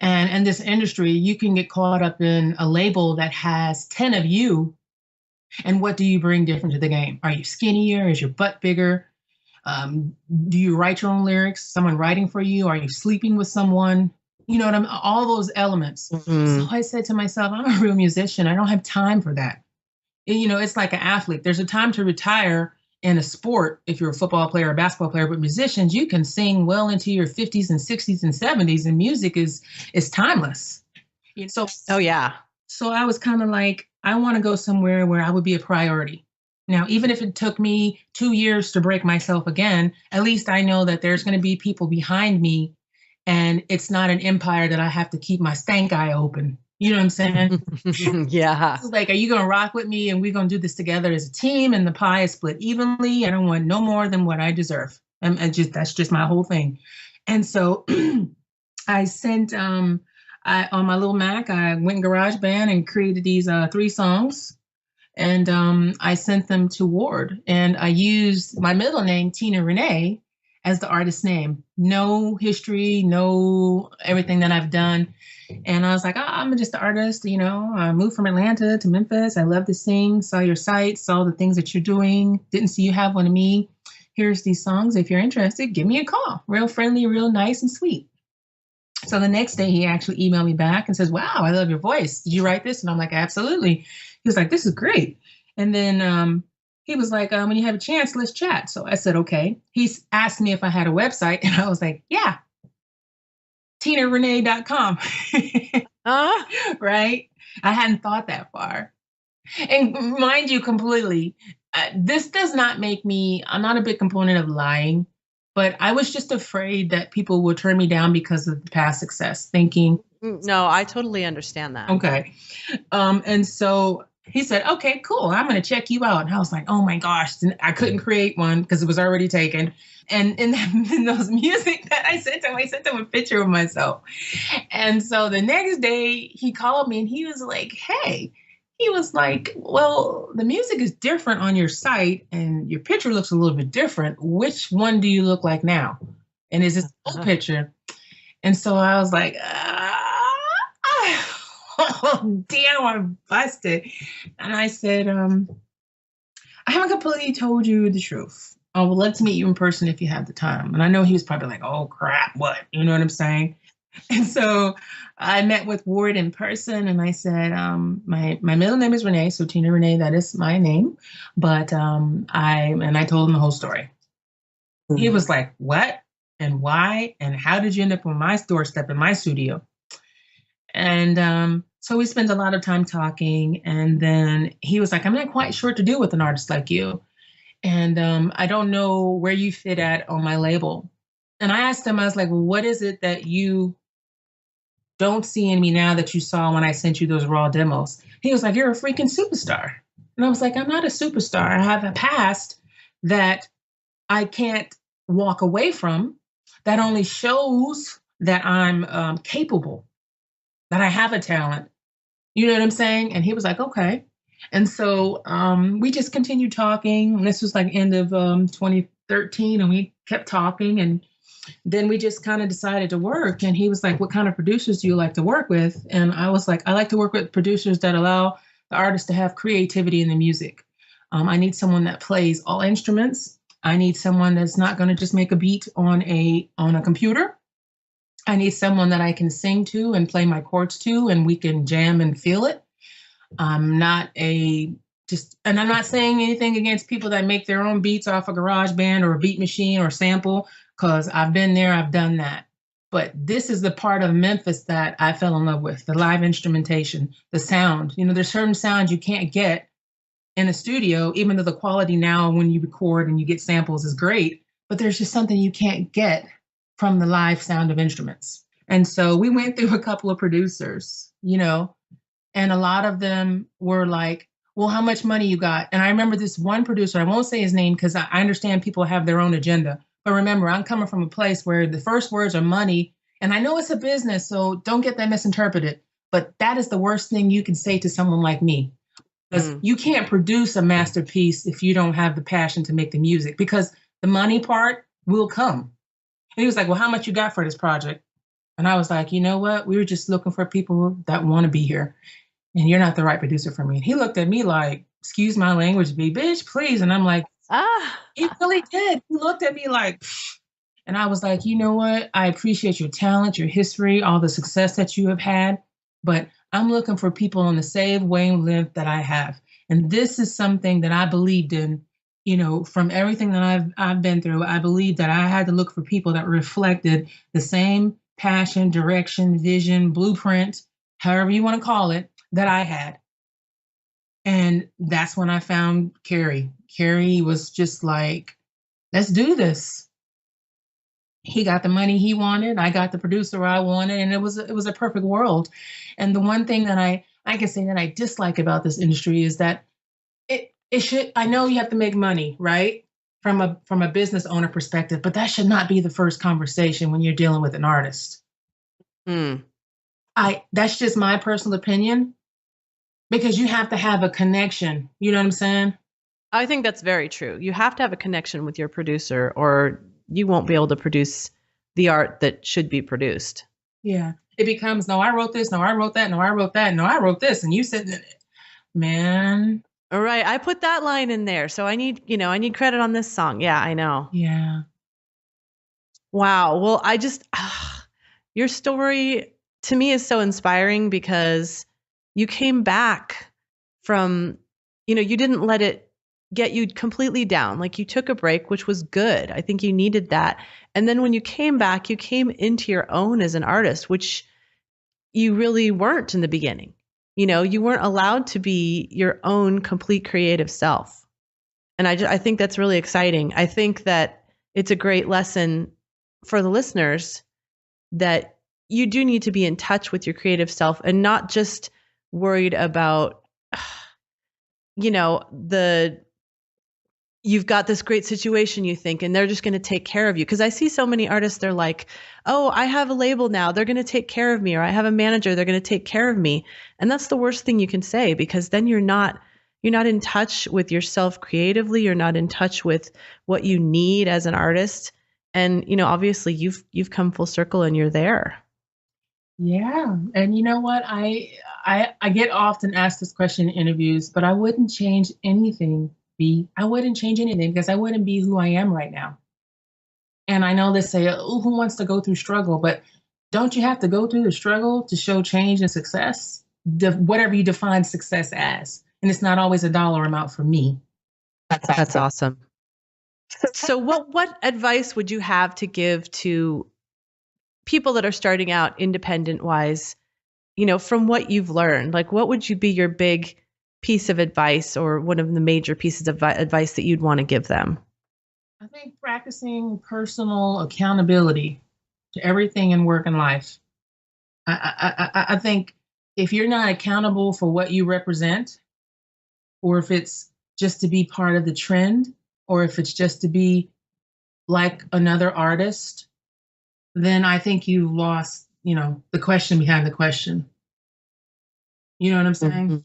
And in this industry, you can get caught up in a label that has 10 of you. And what do you bring different to the game? Are you skinnier? Is your butt bigger? Do you write your own lyrics? Someone writing for you? Are you sleeping with someone? You know what I mean? All those elements. Mm-hmm. So I said to myself, I'm a real musician. I don't have time for that. It's like an athlete. There's a time to retire in a sport if you're a football player or a basketball player, but musicians, you can sing well into your 50s and 60s and 70s, and music is timeless. So, oh yeah. So I was kind of like, I want to go somewhere where I would be a priority. Now, even if it took me 2 years to break myself again, at least I know that there's going to be people behind me, and it's not an empire that I have to keep my stank eye open. You know what I'm saying? Yeah. It's like, are you going to rock with me and we're going to do this together as a team and the pie is split evenly? I don't want no more than what I deserve. That's just my whole thing. And so I sent, on my little Mac, I went in GarageBand and created these 3 songs. And I sent them to Ward. And I used my middle name, Tina Renee, as the artist's name. No history, no everything that I've done. And I was like, I'm just an artist, I moved from Atlanta to Memphis. I love to sing, saw your site, saw the things that you're doing. Didn't see you have one of me. Here's these songs. If you're interested, give me a call. Real friendly, real nice and sweet. So the next day he actually emailed me back and says, wow, I love your voice. Did you write this? And I'm like, absolutely. He was like, this is great. And then he was like, when you have a chance, let's chat. So I said, okay. He's asked me if I had a website, and I was like, yeah, tinarenee.com. Right? I hadn't thought that far. And mind you, completely, this does not make me, I'm not a big component of lying, but I was just afraid that people would turn me down because of the past success, thinking. No, I totally understand that. Okay. And so he said, okay, cool. I'm going to check you out. And I was like, oh my gosh, I couldn't create one because it was already taken. And in those music that I sent him a picture of myself. And so the next day he called me and he was like, hey, he was like, well, the music is different on your site and your picture looks a little bit different. Which one do you look like now? And is this old picture? And so I was like, oh, damn, I'm busted. And I said, I haven't completely told you the truth. I would love to meet you in person if you have the time. And I know he was probably like, oh, crap, what? You know what I'm saying? And so I met with Ward in person and I said, my middle name is Renee. So Tina Renee, that is my name. But I told him the whole story. Mm-hmm. He was like, what? And why? And how did you end up on my doorstep in my studio? And so we spent a lot of time talking. And then he was like, I'm not quite sure what to do with an artist like you. And I don't know where you fit at on my label. And I asked him, I was like, well, what is it that you don't see in me now that you saw when I sent you those raw demos? He was like, you're a freaking superstar. And I was like, I'm not a superstar. I have a past that I can't walk away from that only shows that I'm capable, that I have a talent. You know what I'm saying? And he was like, okay. And so we just continued talking. And this was like end of 2013. And we kept talking. And then we just kind of decided to work. And he was like, what kind of producers do you like to work with? And I was like, I like to work with producers that allow the artist to have creativity in the music. I need someone that plays all instruments. I need someone that's not going to just make a beat on a computer. I need someone that I can sing to and play my chords to, and we can jam and feel it. I'm not and I'm not saying anything against people that make their own beats off a GarageBand or a beat machine or sample, because I've been there, I've done that. But this is the part of Memphis that I fell in love with, the live instrumentation, the sound. You know, there's certain sounds you can't get in a studio, even though the quality now when you record and you get samples is great, but there's just something you can't get from the live sound of instruments. And so we went through a couple of producers, you know, and a lot of them were like, well, how much money you got? And I remember this one producer, I won't say his name because I understand people have their own agenda. But remember, I'm coming from a place where the first words are money. And I know it's a business, so don't get that misinterpreted. But that is the worst thing you can say to someone like me. Because you can't produce a masterpiece if you don't have the passion to make the music, because the money part will come. And he was like, well, how much you got for this project? And I was like, you know what? We were just looking for people that want to be here. And you're not the right producer for me. And he looked at me like, excuse my language, bitch, please. And I'm like, he really did. He looked at me like, pfft. And I was like, you know what? I appreciate your talent, your history, all the success that you have had. But I'm looking for people on the same wavelength that I have. And this is something that I believed in, you know, from everything that I've been through. I believed that I had to look for people that reflected the same passion, direction, vision, blueprint, however you want to call it, that I had. And that's when I found Carrie. Carrie was just like, let's do this. He got the money he wanted. I got the producer I wanted. And it was a perfect world. And the one thing that I can say that I dislike about this industry is that it should, I know you have to make money, right? From a business owner perspective, but that should not be the first conversation when you're dealing with an artist. That's just my personal opinion, because you have to have a connection. You know what I'm saying? I think that's very true. You have to have a connection with your producer, or you won't be able to produce the art that should be produced. Yeah. It becomes, no, I wrote this. No, I wrote that. No, I wrote that. No, I wrote this. And you said, man. All right. I put that line in there. So I need credit on this song. Yeah, I know. Yeah. Wow. Well, your story to me is so inspiring, because you came back from, you didn't let it get you completely down. Like you took a break, which was good. I think you needed that. And then when you came back, you came into your own as an artist, which you really weren't in the beginning. You know, you weren't allowed to be your own complete creative self. And I think that's really exciting. I think that it's a great lesson for the listeners that you do need to be in touch with your creative self and not just worried about, you know, you've got this great situation, you think, and they're just going to take care of you. Because I see so many artists, they're like, oh, I have a label now, they're going to take care of me, or I have a manager, they're going to take care of me. And that's the worst thing you can say, because then you're not in touch with yourself creatively, you're not in touch with what you need as an artist. And, you know, obviously you've come full circle and you're there. Yeah. And you know what? I get often asked this question in interviews, but I wouldn't change anything, B. I wouldn't change anything because I wouldn't be who I am right now. And I know they say, oh, who wants to go through struggle? But don't you have to go through the struggle to show change and success? Whatever you define success as. And it's not always a dollar amount for me. That's awesome. So what advice would you have to give to people that are starting out independent wise, you know, from what you've learned? Like, what would you be your big piece of advice, or one of the major pieces of advice that you'd want to give them? I think practicing personal accountability to everything in work and life. I think if you're not accountable for what you represent, or if it's just to be part of the trend, or if it's just to be like another artist, then I think you've lost, you know, the question behind the question. You know what I'm saying? Mm-hmm.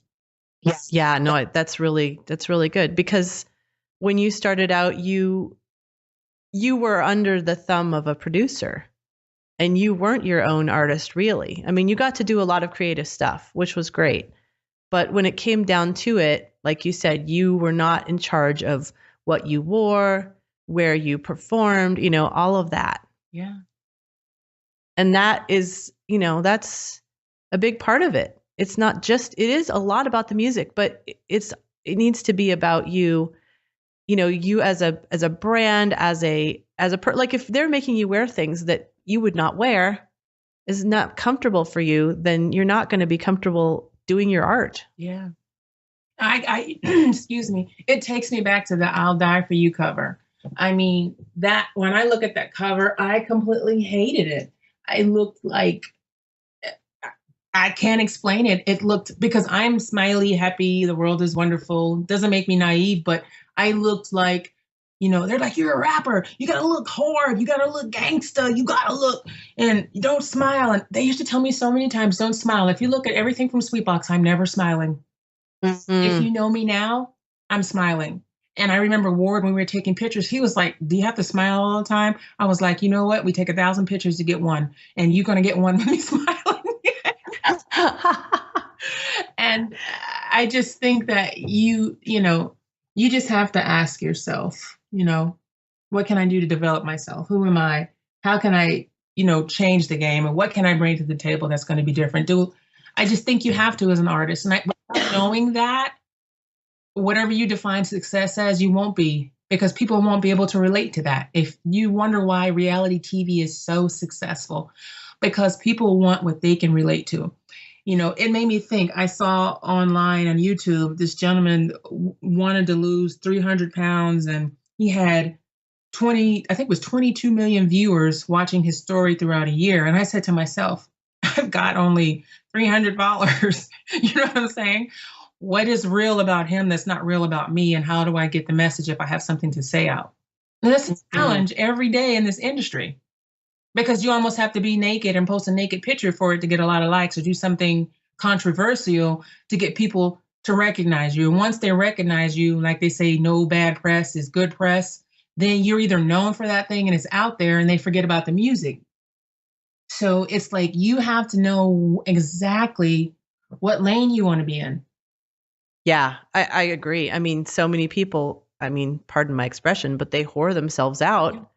Yes. Yeah, no, that's really good, because when you started out, you were under the thumb of a producer and you weren't your own artist, really. I mean, you got to do a lot of creative stuff, which was great. But when it came down to it, like you said, you were not in charge of what you wore, where you performed, you know, all of that. Yeah. And that is, you know, that's a big part of it. It's not just, it is a lot about the music, but it needs to be about you, you know, you as a brand, like if they're making you wear things that you would not wear, is not comfortable for you, then you're not going to be comfortable doing your art. Yeah. I excuse me. It takes me back to the I'll Die For You cover. I mean, that when I look at that cover, I completely hated it. It looked like, I can't explain it. It looked, because I'm smiley, happy, the world is wonderful. Doesn't make me naive, but I looked like, you know, they're like, you're a rapper. You got to look hard. You got to look gangsta. You got to look, and you don't smile. And they used to tell me so many times, don't smile. If you look at everything from Sweetbox, I'm never smiling. Mm-hmm. If you know me now, I'm smiling. And I remember Ward, when we were taking pictures, he was like, do you have to smile all the time? I was like, you know what? We take 1,000 pictures to get one. And you're going to get one with me smiling. And I just think that you just have to ask yourself, you know, what can I do to develop myself? Who am I? How can I, you know, change the game? And what can I bring to the table that's going to be different? I just think you have to as an artist. And knowing that, whatever you define success as, you won't be, because people won't be able to relate to that. If you wonder why reality TV is so successful, because people want what they can relate to. You know, it made me think, I saw online on YouTube, this gentleman wanted to lose 300 pounds and he had 22 million viewers watching his story throughout a year. And I said to myself, I've got only $300. You know what I'm saying? What is real about him that's not real about me? And how do I get the message if I have something to say out? And that's a challenge every day in this industry, because you almost have to be naked and post a naked picture for it to get a lot of likes, or do something controversial to get people to recognize you. And once they recognize you, like they say, no bad press is good press, then you're either known for that thing and it's out there and they forget about the music. So it's like you have to know exactly what lane you want to be in. Yeah, I agree. I mean, so many people, I mean, pardon my expression, but they whore themselves out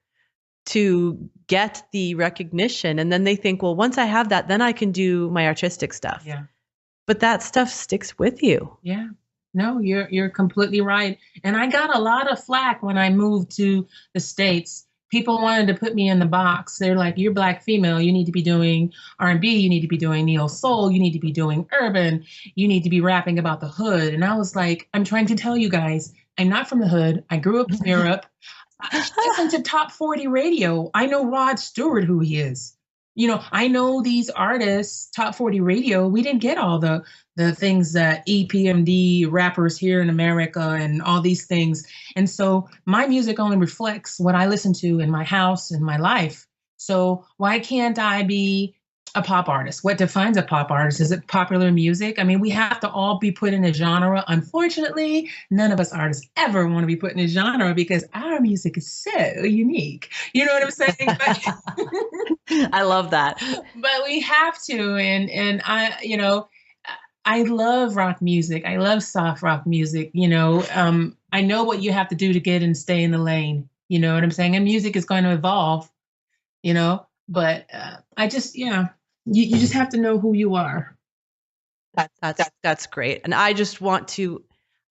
to get the recognition. And then they think, well, once I have that, then I can do my artistic stuff. Yeah. But that stuff sticks with you. Yeah. No, you're completely right. And I got a lot of flack when I moved to the States. People wanted to put me in the box. They're like, "You're Black female. You need to be doing R&B. You need to be doing neo soul. You need to be doing urban. You need to be rapping about the hood." And I was like, "I'm trying to tell you guys, I'm not from the hood. I grew up in Europe. I listen to top 40 radio. I know Rod Stewart, who he is. I know these artists, top 40 radio. We didn't get all the things that EPMD rappers here in America and all these things. And so my music only reflects what I listen to in my house and my life. So why can't I be a pop artist? What defines a pop artist? Is it popular music? I mean, we have to all be put in a genre. Unfortunately, none of us artists ever want to be put in a genre because our music is so unique. You know what I'm saying? I love that. But we have to. And I love rock music. I love soft rock music. I know what you have to do to get and stay in the lane. You know what I'm saying? And music is going to evolve, but I just, you just have to know who you are. That's great. And I want to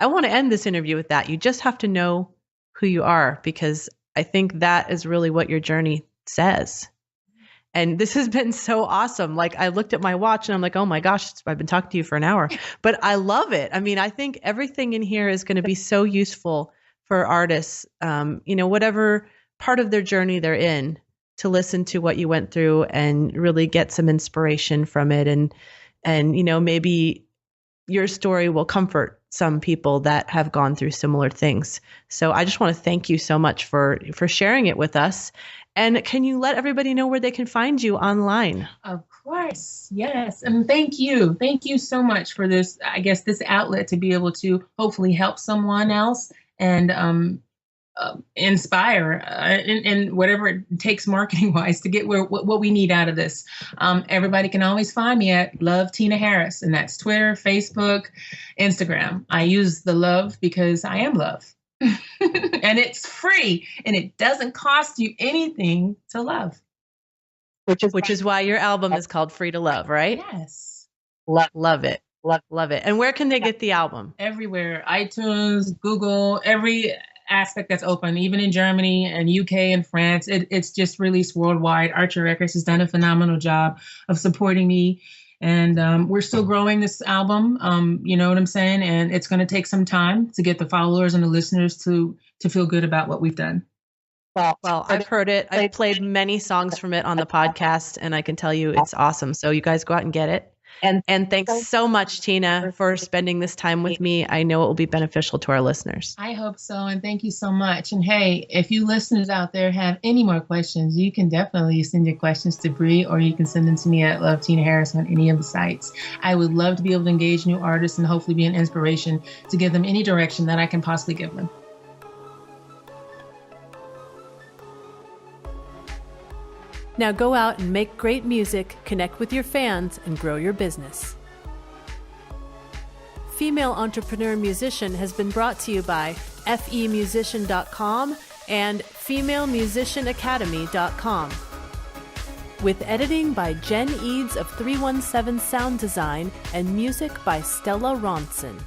end this interview with that. You just have to know who you are, because I think that is really what your journey says. And this has been so awesome. Like, I looked at my watch and I'm like, oh my gosh, I've been talking to you for an hour, but I love it. I mean, I think everything in here is going to be so useful for artists, whatever part of their journey they're in, to listen to what you went through and really get some inspiration from it. And maybe your story will comfort some people that have gone through similar things. So I just want to thank you so much for sharing it with us. And can you let everybody know where they can find you online? Of course. Yes. And thank you. Thank you so much for this, this outlet to be able to hopefully help someone else and inspire and whatever it takes marketing wise to get what we need out of this. Everybody can always find me at Love Tina Harris, and that's Twitter, Facebook, Instagram. I use the love because I am love. And it's free and it doesn't cost you anything to love. Which is why your album is called Free to Love, right? Yes. Love it. Love it. And where can they get the album? Everywhere. iTunes, Google, every aspect that's open, even in Germany and UK and France. It's just released worldwide. Archer Records has done a phenomenal job of supporting me. And we're still growing this album, you know what I'm saying? And it's going to take some time to get the followers and the listeners to feel good about what we've done. Well, I've heard it. I've played many songs from it on the podcast, and I can tell you it's awesome. So you guys go out and get it. And thanks so much, Tina, for spending this time with me. I know it will be beneficial to our listeners. I hope so. And thank you so much. And hey, if you listeners out there have any more questions, you can definitely send your questions to Bree, or you can send them to me at Love Tina Harris on any of the sites. I would love to be able to engage new artists and hopefully be an inspiration to give them any direction that I can possibly give them. Now go out and make great music, connect with your fans, and grow your business. Female Entrepreneur Musician has been brought to you by FEM45 and FemaleMusicianAcademy.com. With editing by Jen Eads of 317 Sound Design and music by Stella Ronson.